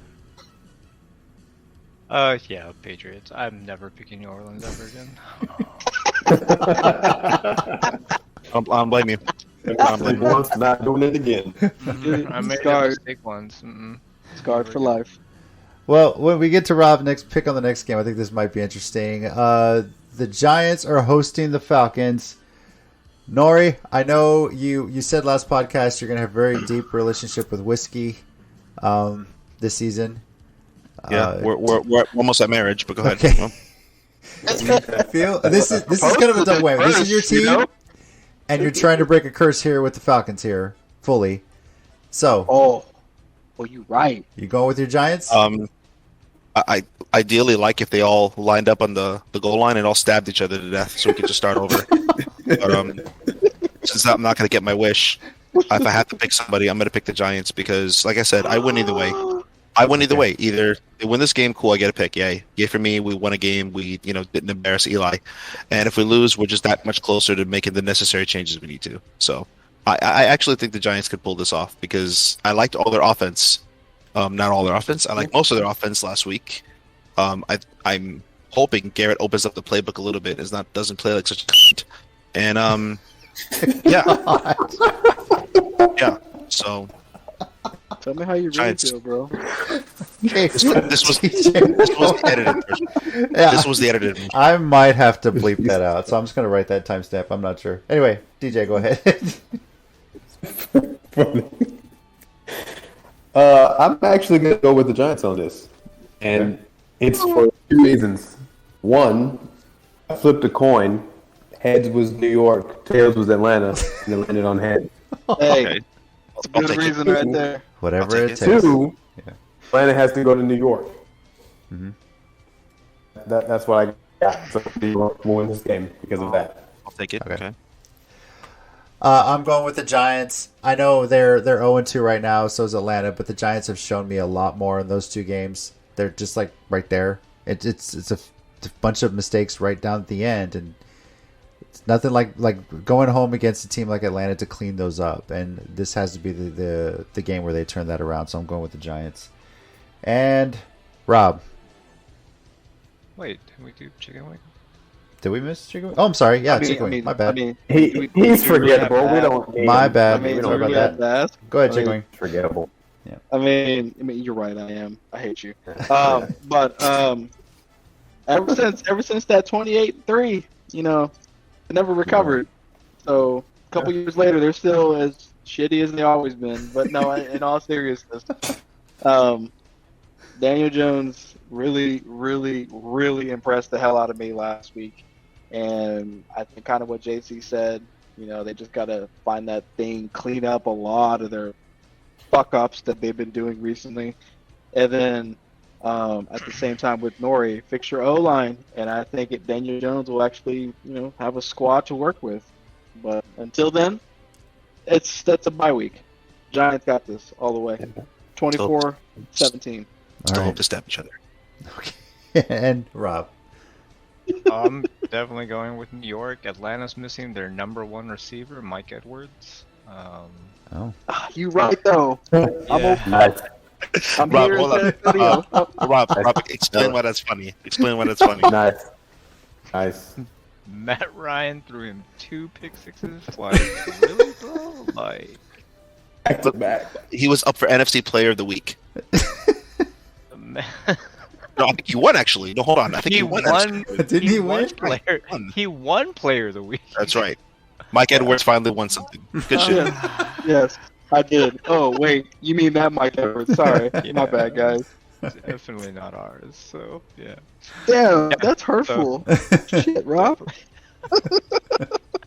yeah, Patriots. I'm never picking New Orleans ever again. I'm blaming you. Once, not doing it again. I made Scarred. mistake once. Scarred for life. Well, when we get to Rob next pick on the next game, I think this might be interesting. The Giants are hosting the Falcons. Nori, I know you said last podcast you're going to have a very deep relationship with whiskey this season. Yeah, we're almost at marriage, but go ahead. Okay. Well, Feel this is kind of a dumb way. This is your team, You know? and you're trying to break a curse here with the Falcons here fully. So, Well, you're right. you going with your Giants? I ideally like if they all lined up on the goal line and all stabbed each other to death, so we could just start over. But since I'm not going to get my wish, if I have to pick somebody, I'm going to pick the Giants because, like I said, I win either way. Either they win this game, cool, I get a pick, yay for me. We won a game, we didn't embarrass Eli, and if we lose, we're just that much closer to making the necessary changes we need to. So I actually think the Giants could pull this off because I liked all their offense. Not all their offense. I like most of their offense last week. I'm hoping Garrett opens up the playbook a little bit, doesn't play like such a and yeah. Yeah. So Tell me how you really Giants. feel, bro. this was the edited version. Yeah. This was the edited version. I might have to bleep that out, so I'm just going to write that timestamp. I'm not sure. Anyway, DJ, go ahead. I'm actually going to go with the Giants on this. And it's for 2 reasons. One, I flipped a coin. Heads was New York, tails was Atlanta, and it landed on heads. Hey, Okay. it's a I'll good take it. reason right there. Whatever I'll it take takes. Two, Yeah. Atlanta has to go to New York. Mhm. That's what I got. So New York will win this game because of that. I'll take it. Okay. Okay. I'm going with the Giants. I know they're 0-2 right now, so is Atlanta, but the Giants have shown me a lot more in those 2 games. They're just like right there. It's a bunch of mistakes right down at the end, and it's nothing like going home against a team like Atlanta to clean those up. And this has to be the game where they turn that around. So I'm going with the Giants. And Rob, Wait, did we do chicken wing? did we miss Chicken Wing? Oh, I'm sorry. Yeah, I mean- Chicken I Wing. mean- My bad. I mean, He's forgettable. We don't. My bad. I mean, Sorry about we that. had to ask. Go ahead, I Chicken mean, Wing. Forgettable. I mean, you're right. I am. I hate you. But ever since that 28-3, They never recovered. So a couple years later, they're still as shitty as they always been. But no, in all seriousness, Daniel Jones really, really, really impressed the hell out of me last week. And I think kind of what JC said, they just got to find that thing, clean up a lot of their fuck-ups that they've been doing recently. And then at the same time with Nori, fix your O-line. And I think Daniel Jones will actually, have a squad to work with. But until then, that's a bye week. Giants got this all the way. 24-17. Still hope to stab each other. Okay. And Rob. I'm definitely going with New York. Atlanta's missing their number one receiver, Mike Edwards. You right though. Yeah. I'm Rob, here hold in on. San Antonio. Rob, explain why that's funny. Explain why that's funny. Nice. Matt Ryan threw him 2 pick sixes. Like, really, bro? Like, Back to back. He was up for NFC Player of the Week. man. No, I think he won actually. No, hold on. I think he won. Didn't he win? He won Player of the Week. That's right. Mike Edwards finally won something. Good shit. Yes, I did. Oh wait, you mean that Mike Edwards? Sorry, my bad, guys. Definitely not ours. So yeah. Damn, that's hurtful. Shit, Rob.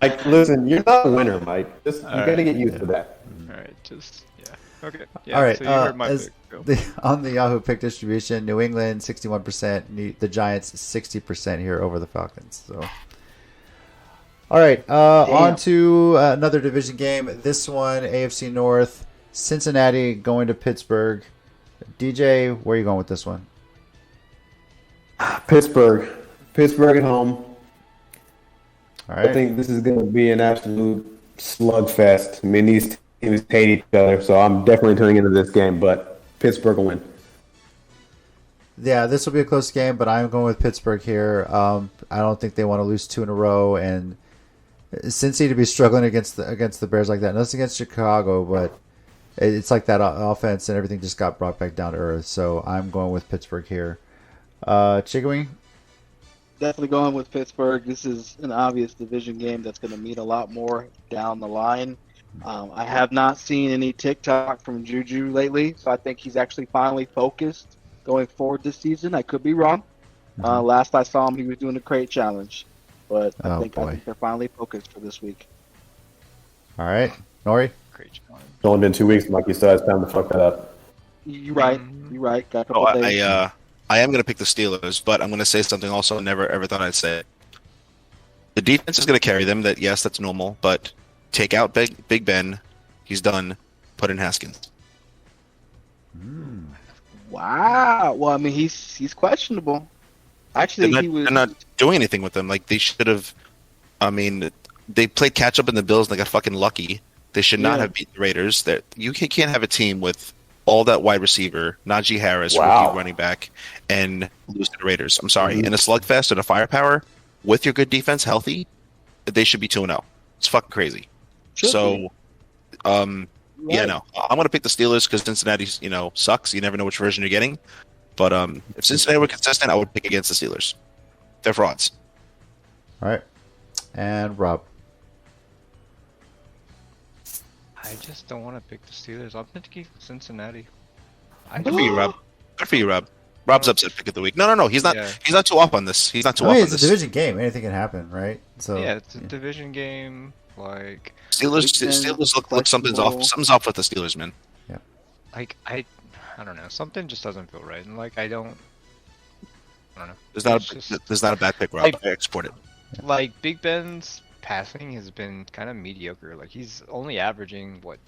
Like, listen, you're not a winner, Mike. You gotta get used to that. All right, just yeah. Okay. Yeah, All right. So you heard my pick. Go. On the Yahoo pick distribution, New England 61%, the Giants 60% here over the Falcons. So, all right, on to another division game. This one, AFC North, Cincinnati going to Pittsburgh. DJ, where are you going with this one? Pittsburgh at home. All right. I think this is going to be an absolute slugfest. I mean, these teams hate each other, so I'm definitely tuning into this game, but Pittsburgh will win. Yeah, this will be a close game, but I'm going with Pittsburgh here. I don't think they want to lose 2 in a row, and Cincy to be struggling against the Bears like that. Nothing against Chicago, but it's like that offense and everything just got brought back down to earth. So I'm going with Pittsburgh here. Chigawing? Definitely going with Pittsburgh. This is an obvious division game that's going to mean a lot more down the line. I have not seen any TikTok from Juju lately, so I think he's actually finally focused going forward this season. I could be wrong. Last I saw him, he was doing a crate challenge, but I think they're finally focused for this week. All right, Nori. Great challenge. It's only been 2 weeks, Mike. You still have time to fuck that up. You're right. Got a couple days. I am going to pick the Steelers, but I'm going to say something also I never ever thought I'd say. The defense is going to carry them. Yes, that's normal, but take out Big Ben. He's done. Put in Haskins. Wow. Well, I mean, he's questionable. Actually, they're not doing anything with them. Like, they should have. I mean, they played catch up in the Bills and they got fucking lucky. They should not have beat the Raiders. You can't have a team with all that wide receiver, Najee Harris, rookie running back, and lose to the Raiders. I'm sorry. In a slugfest and a firepower, with your good defense healthy, they should be 2-0. It's fucking crazy. No. I'm going to pick the Steelers because Cincinnati, sucks. You never know which version you're getting. But if Cincinnati were consistent, I would pick against the Steelers. They're frauds. All right. And Rob. I just don't want to pick the Steelers. I'm picking Cincinnati. Good for you, Rob. Good for you, Rob. Rob's upset pick of the week. No. He's not. Yeah. He's not too off on this. He's not too off on this. It's a division game. Anything can happen, right? So yeah, it's a division game. Like Steelers look something's off. Something's off with the Steelers, man. Yeah. Like I don't know. Something just doesn't feel right, and like I don't know. There's not a bad pick, Rob. I export it. Like Big Ben's passing has been kind of mediocre. Like he's only averaging barely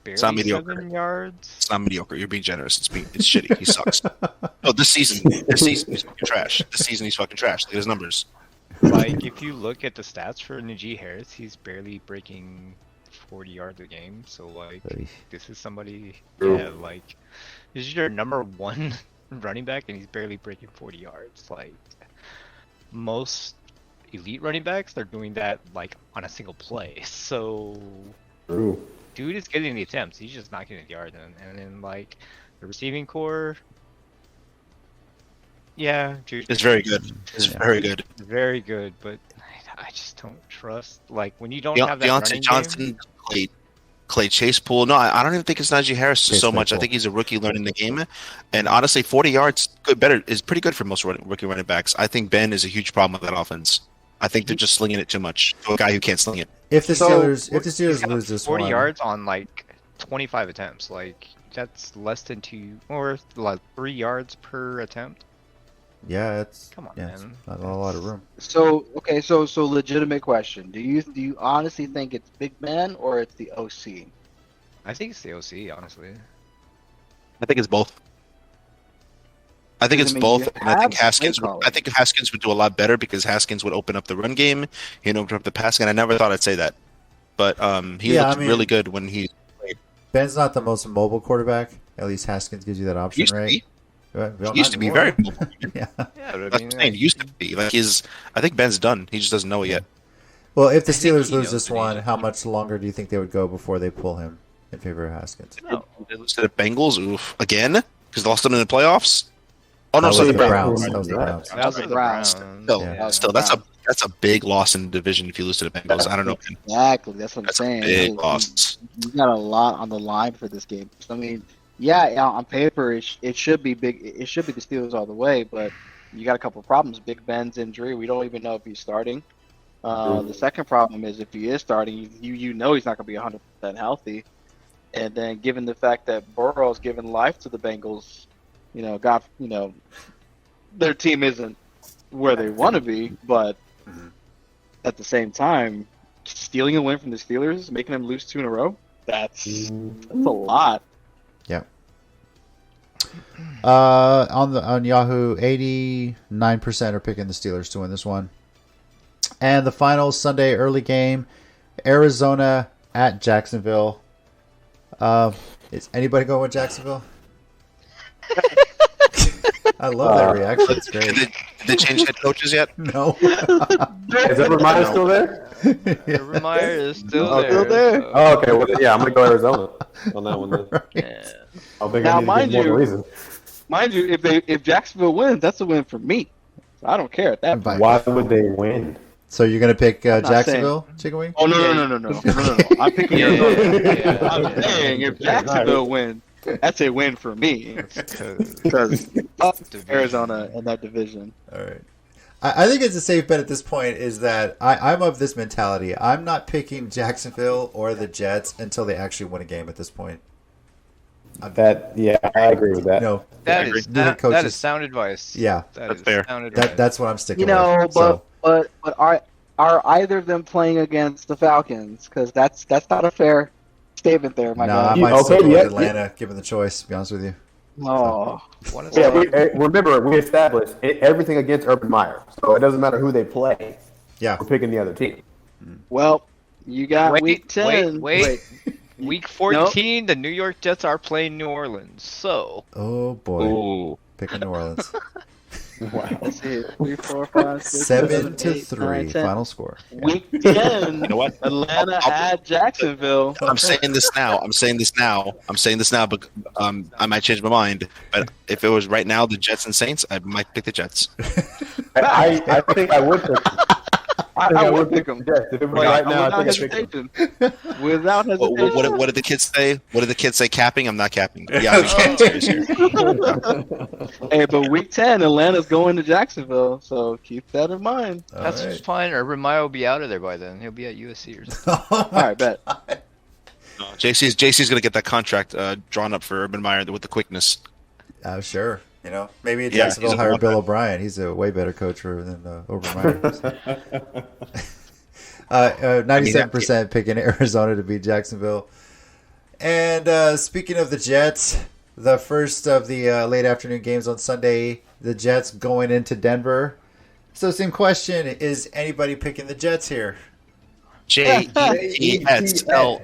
it's not mediocre. 7 yards. It's not mediocre. You're being generous. It's shitty. He sucks. No, this season he's fucking trash. Look at his numbers. Like if you look at the stats for Najee Harris, he's barely breaking 40 yards a game. So like this is somebody, like this is your number one running back, and he's barely breaking 40 yards. Like most elite running backs, they're doing that like on a single play. So dude is getting the attempts. He's just not getting the yards. And then like the receiving core, it's very good. It's very good. Very good, but I just don't trust. Like when you don't De- have that Deontay running Johnson, Clay Chasepool. No, I don't even think it's Najee Harris Chase so much. I Claypool. think he's a rookie learning the game, and honestly, 40 yards is pretty good for most rookie running backs. I think Ben is a huge problem with that offense. I think they're just slinging it too much to a guy who can't sling it. If the So, Steelers lose this 40 one, yards on like 25 attempts. Like that's less than 2 or like 3 yards per attempt. yeah, it's Come on, it's man. not a lot of room. So okay, so legitimate question. Do you honestly think it's Big Ben or it's the OC? I think it's the OC, honestly. I think it's both. I think I it's mean, both, you and I think have Haskins. play calling. I think Haskins would do a lot better because Haskins would open up the run game. He'd open up the pass game. I never thought I'd say that, but he Yeah, looked I mean- really good when he Ben's not the most mobile quarterback. At least Haskins gives you that option, used to right? be. Well, He used to be not very anymore. mobile. Yeah. Yeah, but That's I what mean, I'm saying. He used to be like his. I think Ben's done. He just doesn't know it yet. Well, if the I think Steelers he lose knows this what he one, needs. how much longer do you think they would go before they pull him in favor of Haskins? no. They lose to the Bengals, oof, again because they lost them in the playoffs. Oh no, That so was the the Browns. Browns. That was the Browns. That was the Browns. Browns. Still, Yeah. still, that's a big loss in the division if you lose to the Bengals. I don't know. Man. Exactly. That's what I'm That's a saying. big You- loss. You got a lot on the line for this game. So, I mean, yeah, on paper it should be big. It should be the Steelers all the way, but you got a couple of problems. Big Ben's injury. We don't even know if he's starting. The second problem is if he is starting, you know he's not going to be 100% healthy. And then given the fact that Burrow's given life to the Bengals, their team isn't where they want to be, but at the same time, stealing a win from the Steelers, making them lose 2 in a row, that's a lot. On Yahoo, 89% are picking the Steelers to win this one. And the final Sunday early game, Arizona at Jacksonville. Is anybody going with Jacksonville? I love that reaction. It's Did great. they change head coaches yet? No. Is Urban Meyer still there? Urban Meyer is still Oh, there. still there? so- Oh, okay. Well, yeah, I'm gonna go Arizona on that one. Then. Yeah. I think Now, I need to mind give more of a you- reason. Mind you, if Jacksonville wins, that's a win for me. So I don't care at that point. Why would they win? So you're going to pick not Jacksonville, Chicken Wing? Oh no Yeah. no! I'm picking Yeah. Arizona. Yeah. I'm saying if Jacksonville wins, that's a win for me because Arizona in that division. All right. I think it's a safe bet at this point is that I'm of this mentality. I'm not picking Jacksonville or the Jets until they actually win a game at this point. Yeah, I agree with that. No, That agree. is Neither that coaches- is sound advice. yeah, That's is fair. sound advice. that's what I'm sticking You know, with. So, but are either of them playing against the Falcons? Because that's not a fair statement there, my no, I guy. might Okay, still go with yeah, Atlanta, given the choice, to be honest with you. Oh, One is Yeah, like- remember we established everything against Urban Meyer, so it doesn't matter who they play. Yeah. We're picking the other team. well, you got week 10. Wait. Week 14, the New York Jets are playing New Orleans. So Oh, boy. Ooh. Picking New Orleans. Let's see. 3, 4, 5, 6, 7 to 8, 3, 9, 10. final score. Week 10. You know what? Atlanta at Jacksonville. I'm saying this now. But I might change my mind. But if it was right now, the Jets and Saints, I might pick the Jets. I think I would pick. I would pick them. Yes, if it was right now, I Without think I'd pick them. hesitation. Without hesitation. What did the kids say? What did the kids say? Capping? I'm not capping. Yeah, I'm serious here. Hey, but week 10, Atlanta's going to Jacksonville, so keep that in mind. All that's right. fine. Urban Meyer will be out of there by then. He'll be at USC or something. Oh, All right, bet. JC's going to get that contract drawn up for Urban Meyer with the quickness. Sure. You know, maybe Yeah, Jacksonville he's a hire one- Bill O'Brien. He's a way better coach than Urban Meyer. 97% picking Arizona to beat Jacksonville. And speaking of the Jets, the first of the late afternoon games on Sunday, the Jets going into Denver. So same question, is anybody picking the Jets here? JETSLOL.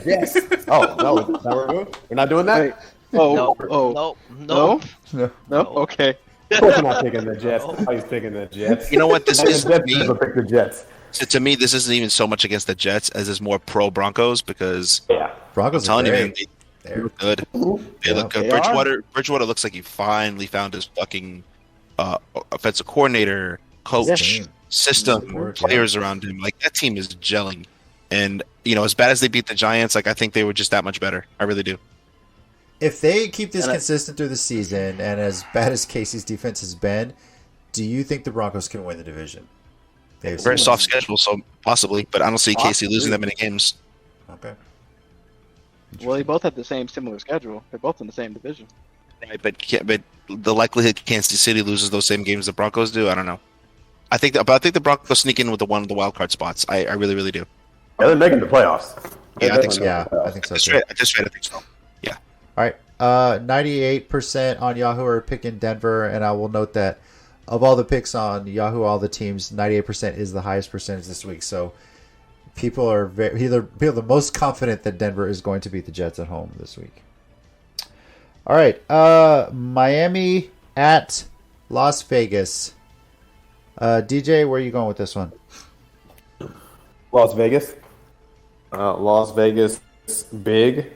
Yes. Oh no, we're not doing that. Hey, oh, No, oh, no. No. no, okay. Of course, I'm not picking the Jets. Nobody's picking the Jets. You know what? This And is the Jets me. people pick the Jets. To me, this isn't even so much against the Jets as it's more pro Broncos because Yeah. I'm Broncos telling are you, man, great. they They're- look good. They look good. They are. Bridgewater looks like he finally found his fucking offensive coordinator, His coach. team. system, Support, yeah. players around him. Like that team is gelling, and as bad as they beat the Giants, like I think they were just that much better. I really do. If they keep this consistent through the season, and as bad as Casey's defense has been, do you think the Broncos can win the division? Very soft schedule, so possibly, but I don't see Casey losing that many games. Okay. Well, they both have the similar schedule. They're both in the same division. Right, but the likelihood Kansas City loses those same games the Broncos do, I don't know. I think the Broncos sneak in with one of the wild card spots. I really, really do. Yeah, they're making the playoffs. Yeah, I think so. Yeah, I think so. I think so. Yeah. All right. 98% on Yahoo are picking Denver, and I will note that of all the picks on Yahoo, all the teams, 98% is the highest percentage this week. So people are the most confident that Denver is going to beat the Jets at home this week. All right. Miami at Las Vegas. DJ, where are you going with this one? Las Vegas. Las Vegas, big.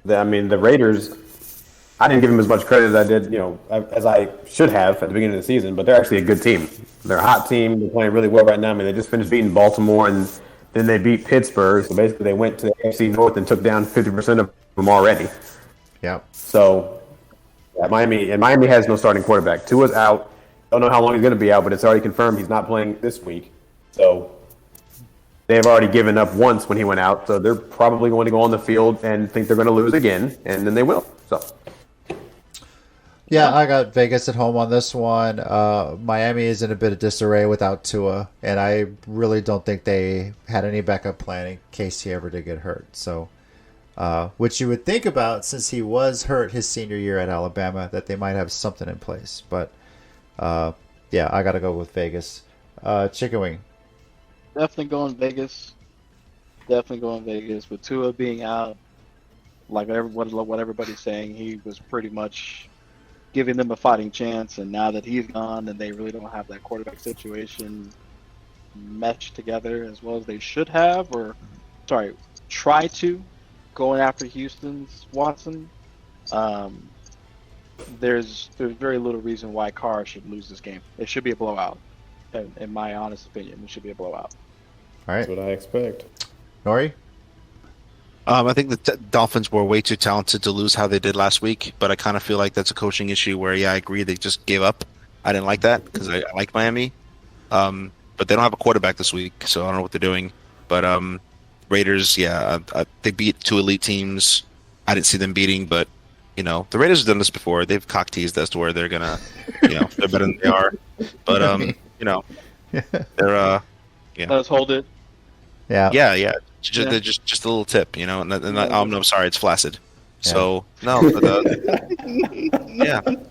The Raiders, I didn't give them as much credit as I did, as I should have at the beginning of the season, but they're actually a good team. They're a hot team. They're playing really well right now. They just finished beating Baltimore, and then they beat Pittsburgh. So basically they went to the AFC North and took down 50% of them already. Yeah. So Miami has no starting quarterback. Tua's out. Don't know how long he's going to be out, but it's already confirmed he's not playing this week. So they've already given up once when he went out, so they're probably going to go on the field and think they're going to lose again, and then they will. So, yeah, I got Vegas at home on this one. Miami is in a bit of disarray without Tua, and I really don't think they had any backup plan in case he ever did get hurt. So, which you would think about since he was hurt his senior year at Alabama, that they might have something in place. But, yeah, I got to go with Vegas. Chicken Wing. Definitely going Vegas. With Tua being out, like what everybody's saying, he was pretty much giving them a fighting chance. And now that he's gone, and they really don't have that quarterback situation meshed together as well as they should have, try to, going after Houston's Watson. There's very little reason why Carr should lose this game. It should be a blowout. In my honest opinion, it should be a blowout. All right. that's what I expect. Nori? I think the Dolphins were way too talented to lose how they did last week, but I kind of feel like that's a coaching issue where, I agree, they just gave up. I didn't like that because I like Miami. But they don't have a quarterback this week, so I don't know what they're doing. But Raiders, they beat two elite teams. I didn't see them beating, but, the Raiders have done this before. They've cock-teased as to where they're going to, they're better than they are. But, they're, Let's hold it. Yeah. Yeah. Just a little tip, and I'm sorry, it's flaccid. Yeah. So no, but,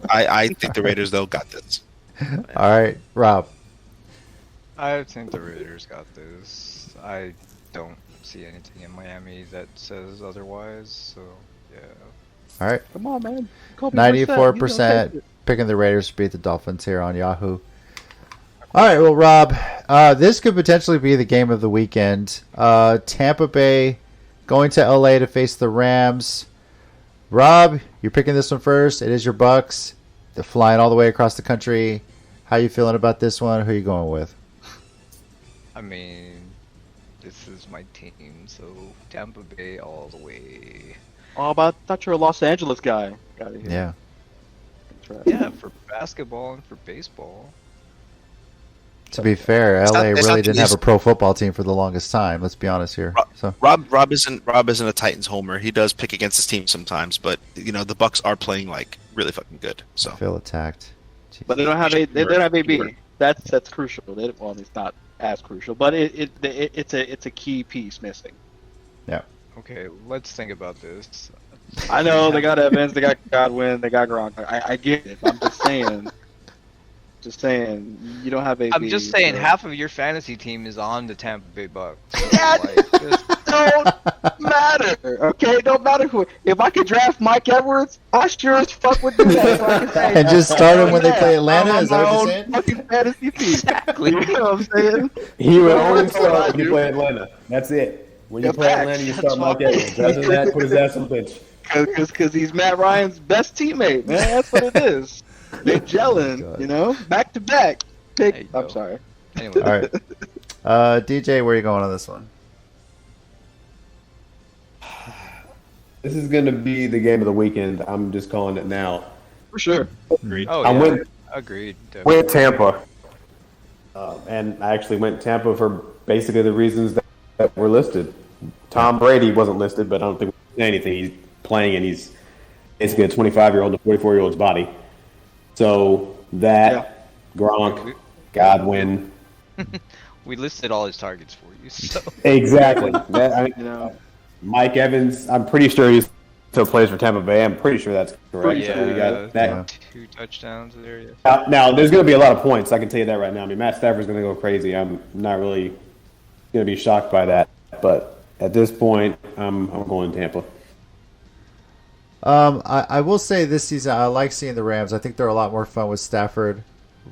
I think the Raiders though got this. All right, Rob. I think the Raiders got this. I don't see anything in Miami that says otherwise. So yeah. All right. Come on, man. 94% picking the Raiders to beat the Dolphins here on Yahoo. All right, well, Rob, this could potentially be the game of the weekend. Tampa Bay going to LA to face the Rams. Rob, you're picking this one first. It is your Bucks. They're flying all the way across the country. How you feeling about this one? Who are you going with? I mean, this is my team, so Tampa Bay all the way. Oh, but I thought you were a Los Angeles guy. Got it here. Yeah. That's right. Yeah, for basketball and for baseball. To be fair, It's LA not- it's really not didn't the have a least- pro football team for the longest time. Let's be honest here. So Rob isn't a Titans homer. He does pick against his team sometimes, but the Bucks are playing like really fucking good. So I feel attacked. Jeez. But they don't have they don't have AB. That's crucial. It's not as crucial, but it's a key piece missing. Okay, let's think about this. I know they got Evans, they got Godwin, they got Gronk. I get it. I'm just saying, you don't have AB. I'm just saying, so- half of your fantasy team is on the Tampa Bay Bucks. Yeah, just don't matter. Okay, don't matter who. If I could draft Mike Edwards, I sure as fuck would do that. So I can say, And just start him when they play Atlanta? I'm on Is that what my you're own saying? fucking fantasy team. Exactly. You know what I'm saying? He would only That's what start I when you do. play Atlanta. That's it. When you Yeah, play facts. Atlanta, you That's start Mike fine. Evans. Other than that, put his ass on the bench. Because he's Matt Ryan's best teammate, man. That's what it is. They're gelling, God. back to back. There Pick. you I'm go. sorry. Anyway, All right. DJ, where are you going on this one? This is going to be the game of the weekend. I'm just calling it now. For sure. Agreed. oh I yeah, went agreed. Definitely. went Tampa, and I actually went Tampa for basically the reasons that were listed. Tom Brady wasn't listed, but I don't think we say anything. He's playing, and he's basically a 25-year-old to 44-year-old's body. So that Gronk, Godwin, We listed all his targets for you, so exactly. That, You know. Mike Evans, I'm pretty sure he still plays for Tampa Bay. I'm pretty sure that's correct. yeah, So we got that. 2 touchdowns there. Yeah. Now, there's going to be a lot of points. I can tell you that right now. I mean, Matt Stafford's going to go crazy. I'm not really going to be shocked by that. But at this point, I'm going Tampa. I will say this season I like seeing the Rams. I think they're a lot more fun with Stafford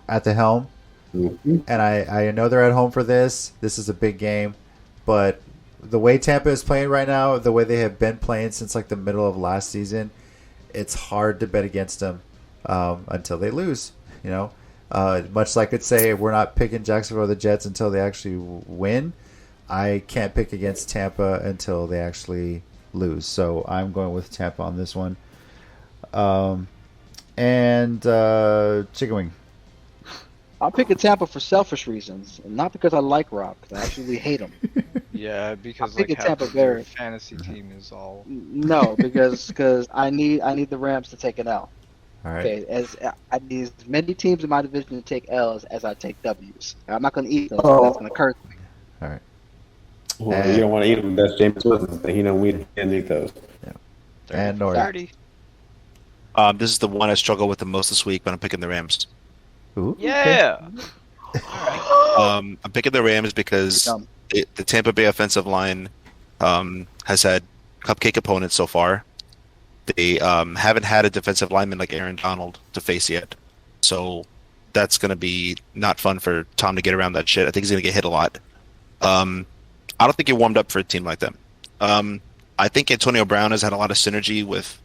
at the helm. Mm-hmm. And I know they're at home for this. This is a big game. But the way Tampa is playing right now, the way they have been playing since like the middle of last season, it's hard to bet against them until they lose. You know, much like I'd say we're not picking Jacksonville or the Jets until they actually win. I can't pick against Tampa until they actually lose. So I'm going with Tampa on this one. Chicken wing. I'm picking Tampa for selfish reasons, and not because I like Rock. I actually hate him. Yeah, because I'm thinking like half Tampa of your Bay. fantasy team is all. No, because I need the Rams to take an L. All right. Okay, as I need as many teams in my division to take L's as I take W's. I'm not going to eat those. Oh. That's going to curse me. All right. Well, you don't want to eat them. That's Jameis Winston. But we can't eat those. And Nori. 30. This is the one I struggle with the most this week, but I'm picking the Rams. Ooh, Yeah. I'm picking the Rams because Dumb. the Tampa Bay offensive line has had cupcake opponents so far. They haven't had a defensive lineman like Aaron Donald to face yet. So that's going to be not fun for Tom to get around that shit. I think he's going to get hit a lot. I don't think he warmed up for a team like them. I think Antonio Brown has had a lot of synergy with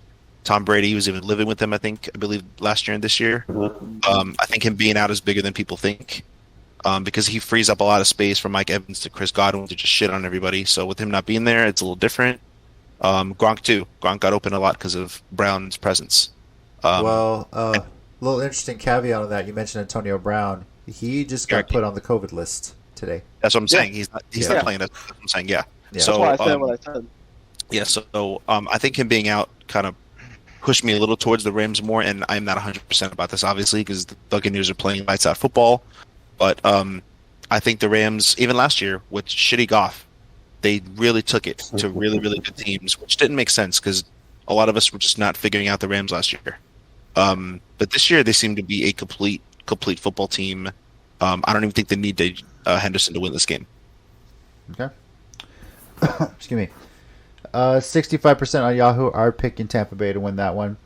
Tom Brady. He was even living with him, I believe, last year and this year. I think him being out is bigger than people think because he frees up a lot of space from Mike Evans to Chris Godwin to just shit on everybody. So with him not being there, it's a little different. Gronk, too. Gronk got open a lot because of Brown's presence. A little interesting caveat on that. You mentioned Antonio Brown. He just got put on the COVID list today. That's what I'm saying. He's not playing. That's what I'm saying, yeah. Yeah. So, That's why I said what I said. Yeah, so I think him being out kind of pushed me a little towards the Rams more, and I'm not 100% about this, obviously, because the Buccaneers are playing lights-out football. But I think the Rams, even last year, with shitty Goff, they really took it to really, really good teams, which didn't make sense because a lot of us were just not figuring out the Rams last year. But this year, they seem to be a complete football team. I don't even think they need Henderson to win this game. Okay. Excuse me. 65% on Yahoo are picking Tampa Bay to win that one.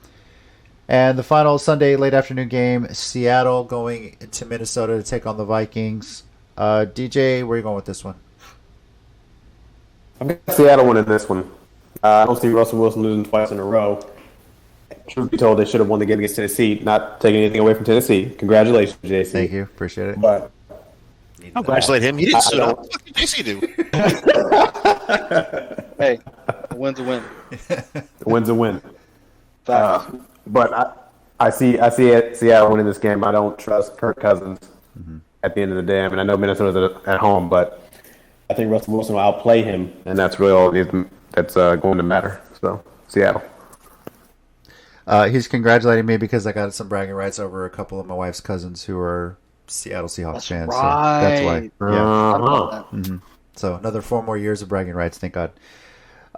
And the final Sunday late afternoon game, Seattle going to Minnesota to take on the Vikings. DJ, where are you going with this one? I'm going to Seattle winning this one. I don't see Russell Wilson losing twice in a row. Truth be told, they should have won the game against Tennessee. Not taking anything away from Tennessee. Congratulations, JC. Thank you. Appreciate it. But Congratulate him. He didn't suit up. What the fuck did JC do? Hey, a win's a win. the win's a win. Facts. But I see Seattle winning this game. I don't trust Kirk Cousins at the end of the day. I mean, I know Minnesota's at home, but I think Russell Wilson will outplay him, and that's really all that's going to matter. So, Seattle. He's congratulating me because I got some bragging rights over a couple of my wife's cousins who are Seattle Seahawks That's fans. right. So that's why. Yeah. Uh-huh. So another 4 more years of bragging rights, thank God.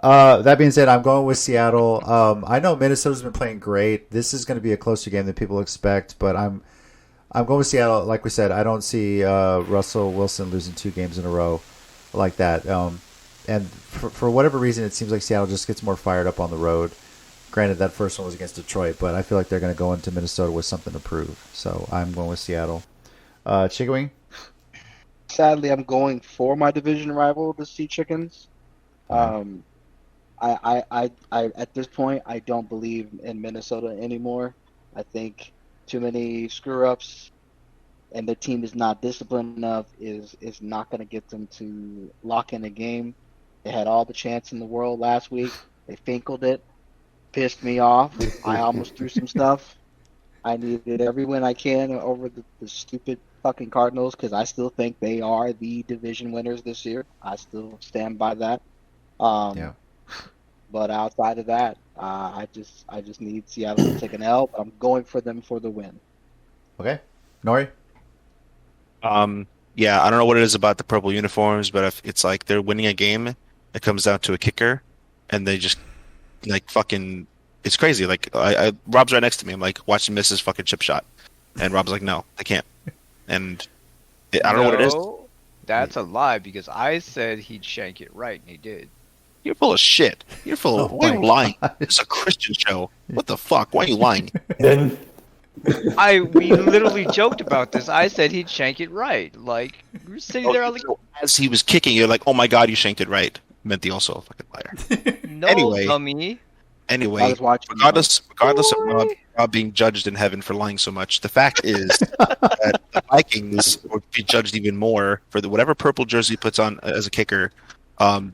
That being said, I'm going with Seattle. I know Minnesota's been playing great. This is going to be a closer game than people expect, but I'm going with Seattle. Like we said, I don't see Russell Wilson losing 2 games in a row like that. And for whatever reason, it seems like Seattle just gets more fired up on the road. Granted, that first one was against Detroit, but I feel like they're going to go into Minnesota with something to prove. So I'm going with Seattle. Chicken Wing? Sadly, I'm going for my division rival, the Sea Chickens. I at this point, I don't believe in Minnesota anymore. I think too many screw ups and their team is not disciplined enough, is not going to get them to lock in a game. They had all the chance in the world last week. They finkled it, pissed me off. I almost threw some stuff. I needed every win I can over the stupid fucking Cardinals because I still think they are the division winners this year. I still stand by that. Yeah. But outside of that, I just need Seattle to take an L. But I'm going for them for the win. Okay. Nori? Yeah, I don't know what it is about the purple uniforms, but if it's like they're winning a game, it comes down to a kicker, and they just like fucking. It's crazy. Like Rob's right next to me. I'm like, watch him miss his fucking chip shot, and Rob's like, no, I can't. And I don't know what it is. No, that's a lie because I said he'd shank it right, and he did. You're full of shit. You're full of. Why are you lying? It's a Christian show. What the fuck? Why are you lying? Then We literally joked about this. I said he'd shank it right. Like we were sitting there, like, So as he was kicking, you're like, oh my god, you shanked it right. Meant the also a fucking liar. no, Anyway. dummy. I Anyway, was watching. regardless of Rob being judged in heaven for lying so much, the fact is that the Vikings would be judged even more for whatever purple jersey he puts on as a kicker.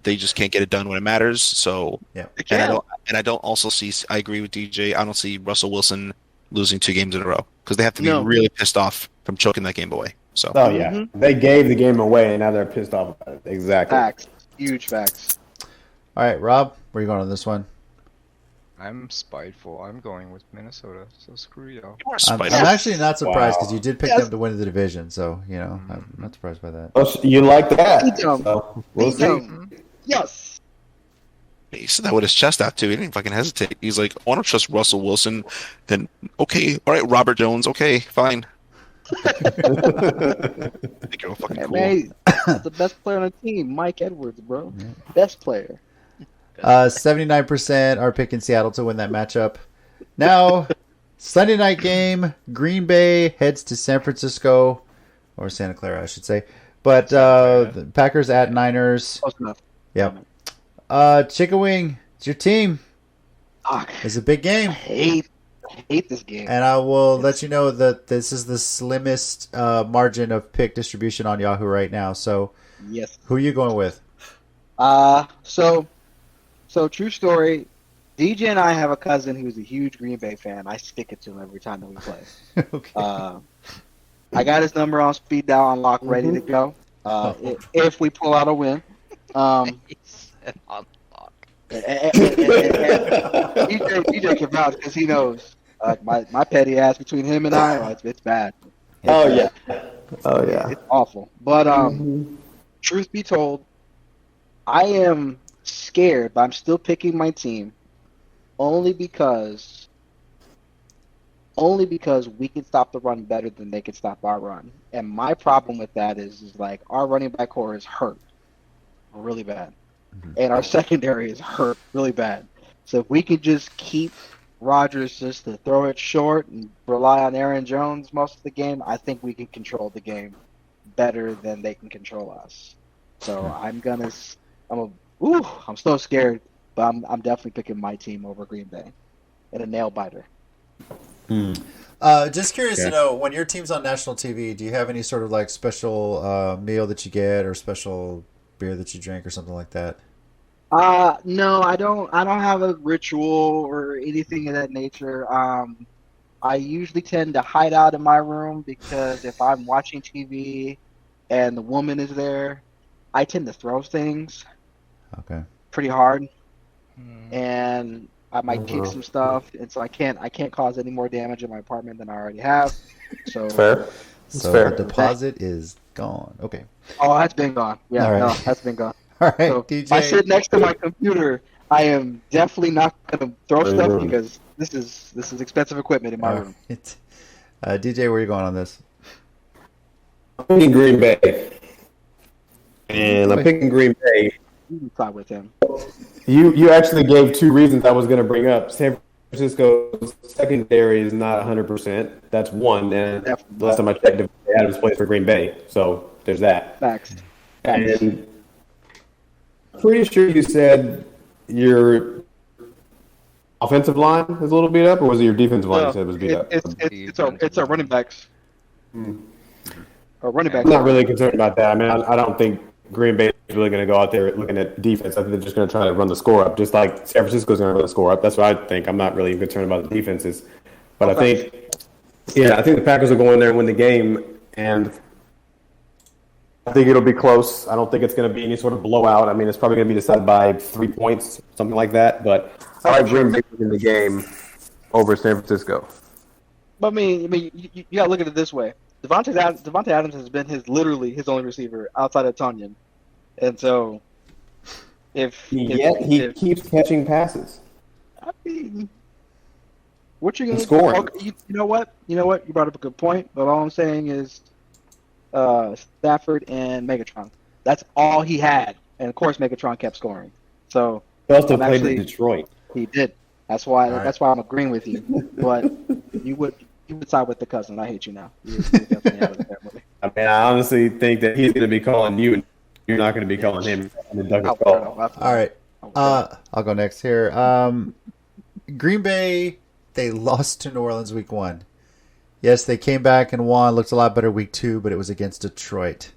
They just can't get it done when it matters. So, Yeah. and I don't also see. I agree with DJ. I don't see Russell Wilson losing 2 games in a row because they have to be No. really pissed off from choking that game away. So, Oh yeah, they gave the game away, and now they're pissed off about it. Exactly. Facts, huge facts. All right, Rob, where are you going on this one? I'm spiteful. I'm going with Minnesota. So screw y'all. you are I'm spiteful. actually not surprised because Wow. you did pick them to win the division, so I'm not surprised by that. Oh, you like that? Beat them. So we'll Beat see. them. Yes. He said that with his chest out too. He didn't fucking hesitate. He's like, I want to trust Russell Wilson. Then okay, all right, Robert Jones. Okay, fine. I think you're all fucking Hey, cool. man, that's the best player on the team, Mike Edwards, bro. Best player. 79% are picking Seattle to win that matchup. Now, Sunday night game, Green Bay heads to San Francisco, or Santa Clara, I should say. But the Packers at Niners. Close enough. Yep. Chicken Wing, it's your team. Fuck. It's a big game. I hate this game. And I will let you know that this is the slimmest margin of pick distribution on Yahoo right now. So, Yes. who are you going with? So true story. DJ and I have a cousin who's a huge Green Bay fan. I stick it to him every time that we play. Okay. I got his number on speed dial unlocked, ready to go. If we pull out a win. He said unlock. DJ can vouch because he knows. My petty ass between him and I, it's bad. Oh yeah. Oh yeah. It's awful. But truth be told, I am scared, but I'm still picking my team only because we can stop the run better than they can stop our run. And my problem with that is like our running back core is hurt really bad. And our secondary is hurt really bad. So if we could just keep Rodgers just to throw it short and rely on Aaron Jones most of the game, I think we can control the game better than they can control us. So I'm so scared, but I'm definitely picking my team over Green Bay in a nail biter. Just curious to know, when your team's on national TV, do you have any sort of like special meal that you get or special beer that you drink or something like that? No, I don't have a ritual or anything of that nature. I usually tend to hide out in my room because if I'm watching TV and the woman is there, I tend to throw things Okay. pretty hard, and I might kick some stuff, and so I can't cause any more damage in my apartment than I already have. So Fair. It's So fair. the deposit is gone. Okay. Oh, that's been gone. Yeah, All right. no, that's been gone. All right, So if I sit DJ. next to my computer, I am definitely not gonna throw Very stuff rude. because this is expensive equipment in my room. Right. DJ, where are you going on this? I'm picking Green Bay, and I'm picking Green Bay. You can side with him. You actually gave 2 reasons I was going to bring up. San Francisco's secondary is not 100%. That's one, and Definitely. last time I checked, Adams plays for Green Bay, so there's that. Facts. And pretty sure you said your offensive line is a little beat up, or was it your defensive line you said was beat up? It's our running backs. Or running back. I'm not really concerned about that. I mean, I don't think Green Bay is really going to go out there looking at defense. I think they're just going to try to run the score up, just like San Francisco's going to run the score up. That's what I think. I'm not really concerned about the defenses. But I think the Packers will go in there and win the game, and I think it'll be close. I don't think it's going to be any sort of blowout. I mean, it's probably going to be decided by 3 points, something like that. But I like Green Bay in the game over San Francisco. But I mean, you got to look at it this way. Devontae Adams has been literally his only receiver outside of Tonyan, and so he keeps catching passes. I mean, what you gonna scoring? Okay, you know what? You brought up a good point. But all I'm saying is, Stafford and Megatron. That's all he had, and of course Megatron kept scoring. So He also played in Detroit. He did. That's why I'm agreeing with you. But you would side with the cousin. I hate you now. You're definitely out of the family. I mean, I honestly think that he's going to be calling you, and you're not going to be calling him. All right. I'll go next here. Green Bay, they lost to New Orleans week 1. Yes, they came back and won. Looked a lot better week 2, but it was against Detroit.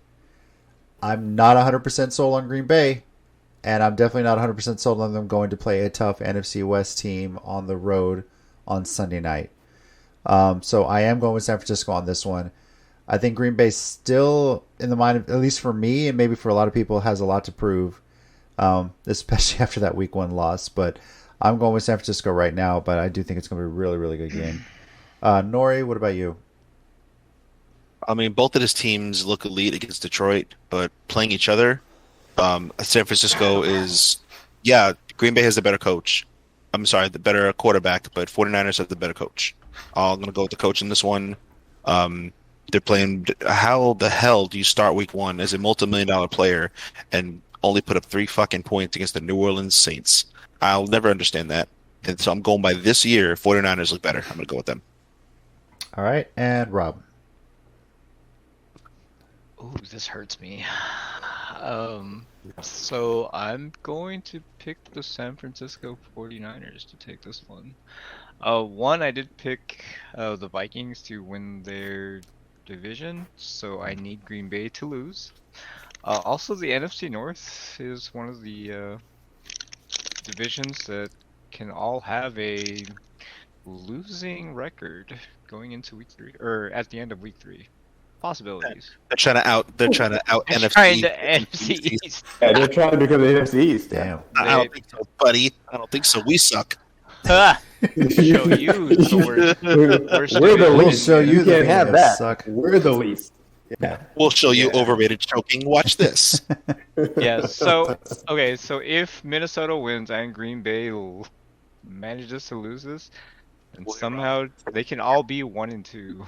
I'm not 100% sold on Green Bay, and I'm definitely not 100% sold on them going to play a tough NFC West team on the road on Sunday night. So I am going with San Francisco on this one. I think Green Bay still, in the mind of, at least for me and maybe for a lot of people, has a lot to prove, especially after that week 1 loss. But I'm going with San Francisco right now, but I do think it's going to be a really, really good game. Nori, what about you? I mean, both of his teams look elite against Detroit, but playing each other, San Francisco is, Green Bay has the better coach. I'm sorry, the better quarterback, but 49ers have the better coach. I'm going to go with the coach in this one. They're playing. How the hell do you start week 1 as a multi-million-dollar player and only put up 3 fucking points against the New Orleans Saints? I'll never understand that. And so I'm going by this year. 49ers look better. I'm going to go with them. All right, and Rob. Ooh, this hurts me. So I'm going to pick the San Francisco 49ers to take this one. One, I did pick the Vikings to win their division, so I need Green Bay to lose. Also, the NFC North is one of the divisions that can all have a losing record going into week 3, or at the end of week 3. Possibilities. They're trying to out NFC. Trying to NFC East. Yeah, they're trying to become the NFC East. Damn. I don't think so, buddy. I don't think so. We suck. Show you the worst We're the division. We'll least. show you can't the have Rams that. suck. We're the least. Yeah. We'll show you overrated choking. Watch this. Yeah, so if Minnesota wins and Green Bay manages to lose this, and somehow they can all be 1 and 2.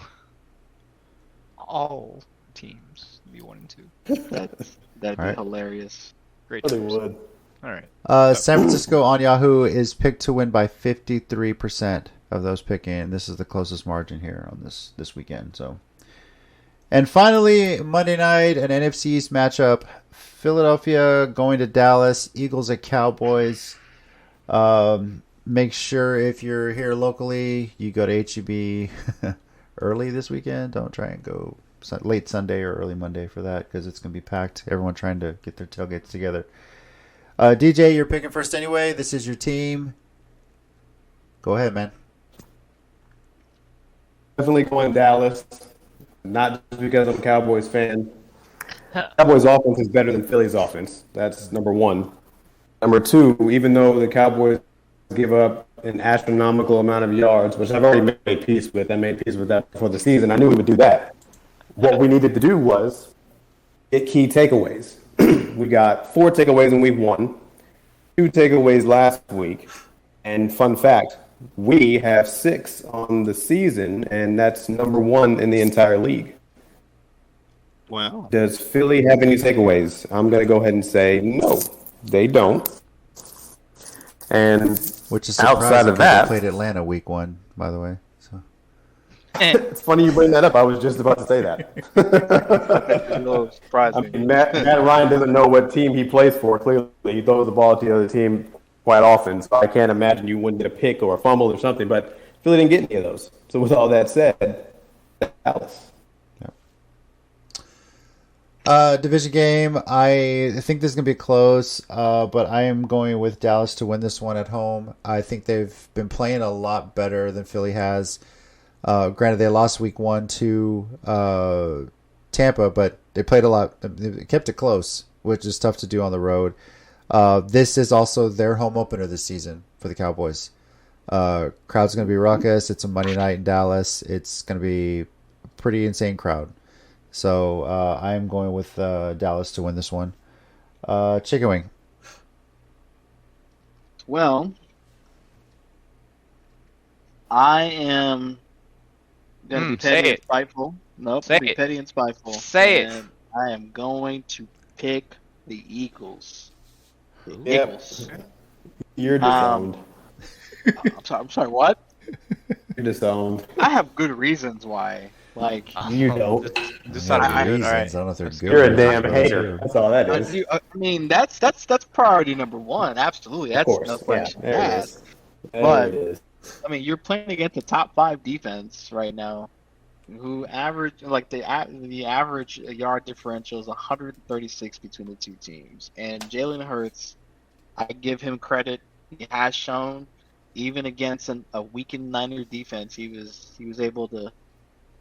All teams be 1 and 2. That'd be All right. hilarious. Great. They times. would. All right. San Francisco on Yahoo is picked to win by 53% of those picking. This is the closest margin here on this weekend. So, and finally, Monday night, an NFC East matchup: Philadelphia going to Dallas. Eagles at Cowboys. Make sure if you're here locally, you go to HEB early this weekend. Don't try and go late Sunday or early Monday for that because it's going to be packed. Everyone trying to get their tailgates together. DJ, you're picking first anyway. This is your team. Go ahead, man. Definitely going Dallas. Not just because I'm a Cowboys fan. Cowboys offense is better than Philly's offense. That's number 1. Number 2, even though the Cowboys give up an astronomical amount of yards, which I've already made peace with. I made peace with that before the season. I knew we would do that. What we needed to do was get key takeaways. We got 4 takeaways in week 1, 2 takeaways last week, and fun fact, we have 6 on the season, and that's number 1 in the entire league. Wow. Does Philly have any takeaways? I'm going to go ahead and say no, they don't. And Which is outside surprising of because that, they played Atlanta week 1, by the way. So it's funny you bring that up. I was just about to say that. A little surprising. I mean, Matt Ryan doesn't know what team he plays for. Clearly, he throws the ball to the other team quite often. So I can't imagine you wouldn't get a pick or a fumble or something. But Philly didn't get any of those. So with all that said, Dallas. Division game. I think this is gonna be close, but I am going with Dallas to win this one at home. I think they've been playing a lot better than Philly has. Granted, they lost week 1 to Tampa, but they played a lot. They kept it close, which is tough to do on the road. This is also their home opener this season for the Cowboys. Crowd's going to be raucous. It's a Monday night in Dallas. It's going to be a pretty insane crowd. So I am going with Dallas to win this one. Chicken Wing. Well, I am going to be petty and spiteful. Nope, Say be it. petty and spiteful. Say it. And I am going to pick the Eagles. The Yep. Eagles. You're disowned. I'm sorry, what? You're disowned. I have good reasons why. Like, You don't. This Yeah, sounded I- good. reasons. All right. I don't know if they're good. You're a or damn not. hater. That's all that is. I mean, that's priority number one. Absolutely, Of that's course. no Yeah, question. there it is. There But- it is. I mean, you're playing against the top 5 defense right now, who average like the average yard differential is 136 between the two teams. And Jalen Hurts, I give him credit. He has shown, even against a weakened Niner defense, he was able to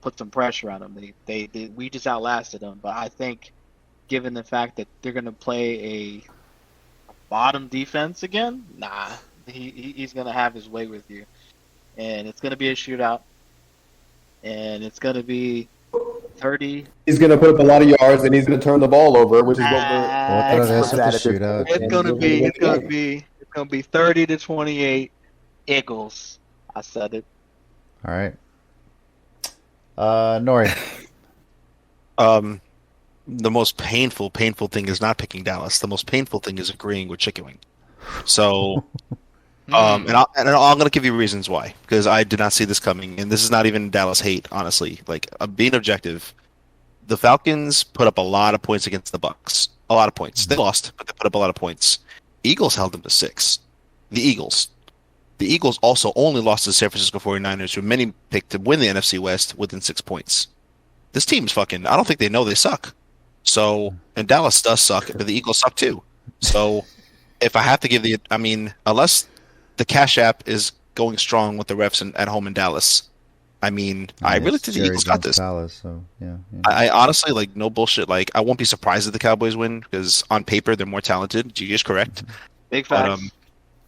put some pressure on them. We just outlasted them. But I think, given the fact that they're going to play a bottom defense again, nah, he's going to have his way with you. And it's going to be a shootout. And it's going to be 30. He's going to put up a lot of yards and he's going to turn the ball over, which is what we're What the experts hell at is the shootout? It's gonna be 30 to 28 Eagles. I said it. All right. Nori. The most painful thing is not picking Dallas. The most painful thing is agreeing with Chicken Wing. So, and I'm going to give you reasons why, because I did not see this coming, and this is not even Dallas hate, honestly. Like, being objective, the Falcons put up a lot of points against the Bucks. A lot of points. They lost, but they put up a lot of points. Eagles held them to 6. The Eagles also only lost to the San Francisco 49ers, who many picked to win the NFC West within 6 points. This team's fucking, I don't think they know they suck. So, and Dallas does suck, but the Eagles suck too. So, if I have to give unless the Cash App is going strong with the refs at home in Dallas, I really think the Eagles got this. Palace, so, yeah. I honestly, like, no bullshit, like, I won't be surprised if the Cowboys win, because on paper they're more talented. G is correct. Big But, facts.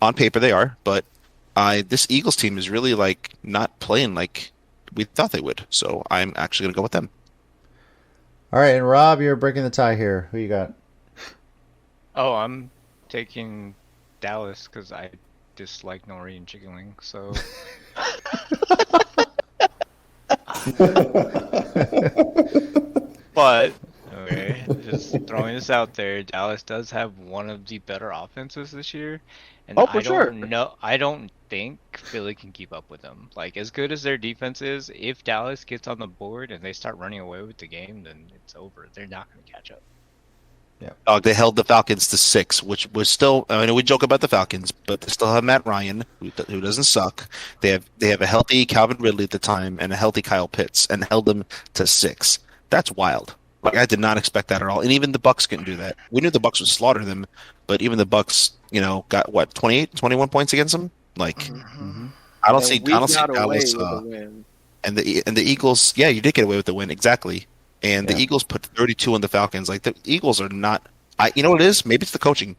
on paper they are, but this Eagles team is really, like, not playing like we thought they would. So I'm actually going to go with them. All right, and Rob, you're breaking the tie here. Who you got? Oh, I'm taking Dallas because I dislike Nori and Chicken Wing. So but okay, just throwing this out there, Dallas does have one of the better offenses this year, and Oh, for I sure. don't know. I don't think Philly can keep up with them. Like, as good as their defense is, if Dallas gets on the board and they start running away with the game, then it's over. They're not going to catch up. They held the Falcons to 6, which was still. I mean, we joke about the Falcons, but they still have Matt Ryan, who doesn't suck. They have a healthy Calvin Ridley at the time and a healthy Kyle Pitts, and held them to 6. That's wild. Like, I did not expect that at all. And even the Bucks couldn't do that. We knew the Bucks would slaughter them, but even the Bucks, got what, 28, 21 points against them. Like, I don't see Dallas. And the Eagles, yeah, you did get away with the win, exactly. And the Eagles put 32 on the Falcons. Like, the Eagles are not. You know what it is? Maybe it's the coaching.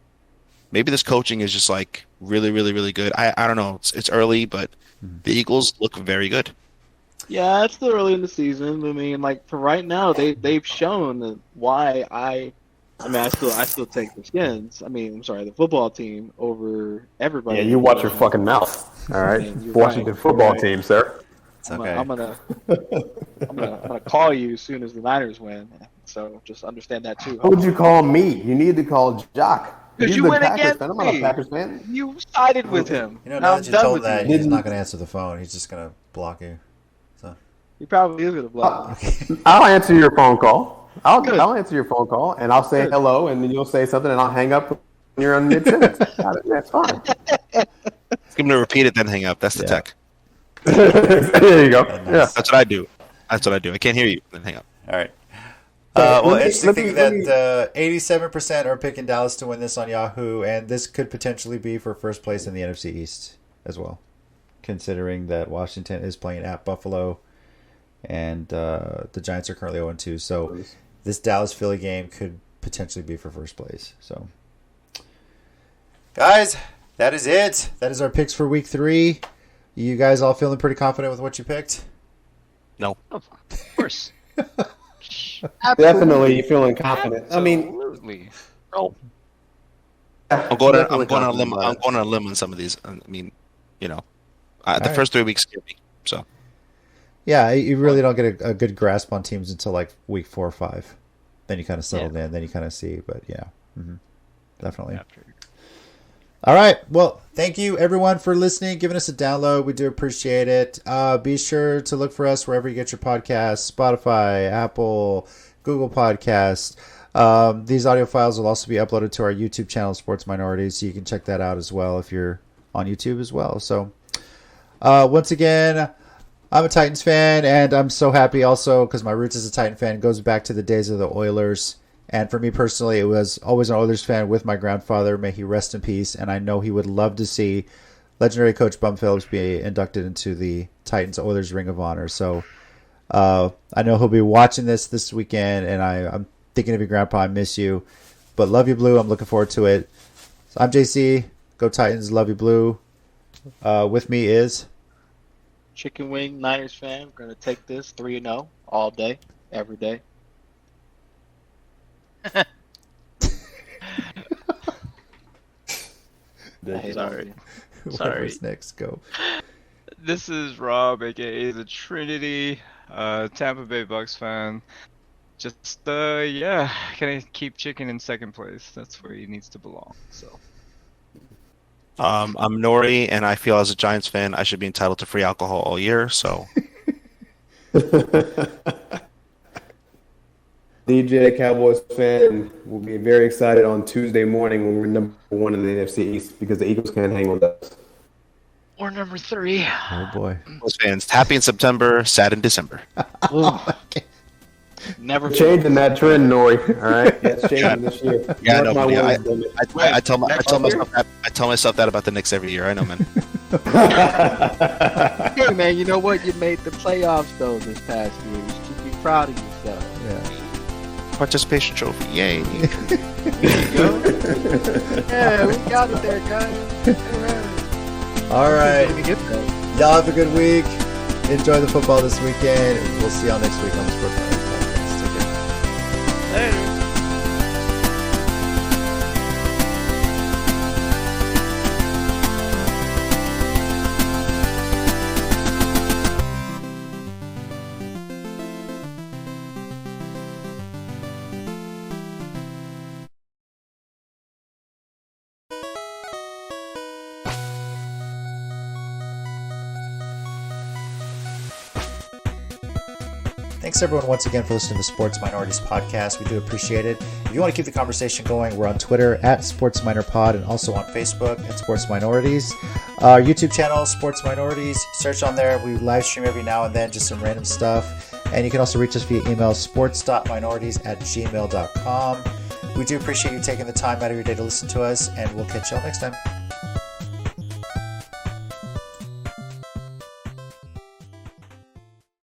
Maybe this coaching is just, like, really, really, really good. I don't know. It's early, but the Eagles look very good. Yeah, it's still early in the season. I mean, like, for right now, they've shown that why I still take the Skins. The football team over everybody. Yeah, you watch your fucking mouth. All right, You're Washington right. football You're right. team, sir. It's okay. I'm gonna call you as soon as the Niners win. So just understand that too. Who would you call me? You need to call Jock. Because He's you the went Packers against fan. I'm not a me. Packers fan. You sided with him. Now Now I'm that you done told with that, you. he's not going to answer the phone. He's just going to block you. He probably is gonna block me. I'll answer your phone call. Good. I'll answer your phone call, and I'll say hello, and then you'll say something, and I'll hang up when you're on mid-sentence. That's fine. Give them to repeat it, then hang up. That's the tech. There you go. Yeah. That's what I do. I can't hear you, then hang up. All right. Well, Let me- interesting let thing me- that let me- 87% are picking Dallas to win this on Yahoo, and this could potentially be for first place in the NFC East as well, considering that Washington is playing at Buffalo, and the Giants are currently 0-2. So this Dallas-Philly game could potentially be for first place. So, guys, that is it. That is our picks for Week 3. You guys all feeling pretty confident with what you picked? No. Of course. Definitely, you feeling confident. I mean, Absolutely. No. I'm going on a Definitely limb. confident I'm about going on a limb on some of these. I mean, the right. first 3 weeks scared me. So Yeah, you really don't get a good grasp on teams until like week 4 or 5. Then you kind of settle in. Then you kind of see. But yeah, definitely. After. All right. Well, thank you everyone for listening, giving us a download. We do appreciate it. Be sure to look for us wherever you get your podcasts: Spotify, Apple, Google Podcasts. These audio files will also be uploaded to our YouTube channel, Sports Minorities, so you can check that out as well if you're on YouTube as well. So, once again, I'm a Titans fan, and I'm so happy also because my roots as a Titan fan goes back to the days of the Oilers. And for me personally, it was always an Oilers fan with my grandfather. May he rest in peace. And I know he would love to see legendary coach Bum Phillips be inducted into the Titans Oilers Ring of Honor. So I know he'll be watching this weekend, and I'm thinking of you, Grandpa. I miss you. But love you, Blue. I'm looking forward to it. So I'm JC. Go Titans. Love you, Blue. With me is... Chicken Wing Niners fan. We're going to take this 3-0 all day, every day. Sorry. Whoever's next, go. This is Rob, aka the Trinity, Tampa Bay Bucks fan. Just gonna keep Chicken in second place. That's where he needs to belong. So I'm Nori, and I feel as a Giants fan, I should be entitled to free alcohol all year. So DJ Cowboys fan will be very excited on Tuesday morning when we're number 1 in the NFC East because the Eagles can't hang with us. or number 3. Oh, boy. Cowboys fans, happy in September, sad in December. Never Changing that trend, Nori. All right, that's changing this year. Yeah, I Mark know, my buddy. words, I tell myself that about the Knicks every year. I know, man. Hey, man, you know what? You made the playoffs, though, this past year. You should be proud of yourself. Yeah. Participation trophy, yay! There you go. Yeah, we got it there, guys. All right. Didn't get that. Y'all have a good week. Enjoy the football this weekend. We'll see y'all next week on the Sports Minorities Podcast. Take care. Later. Thanks everyone once again for listening to the Sports Minorities Podcast. We do appreciate it. If you want to keep the conversation going, we're on Twitter at Sports Minor Pod and also on Facebook at Sports Minorities. Our YouTube channel, Sports Minorities. Search on there. We live stream every now and then, just some random stuff. And you can also reach us via email, sports.minorities@gmail.com. We do appreciate you taking the time out of your day to listen to us, and we'll catch y'all next time.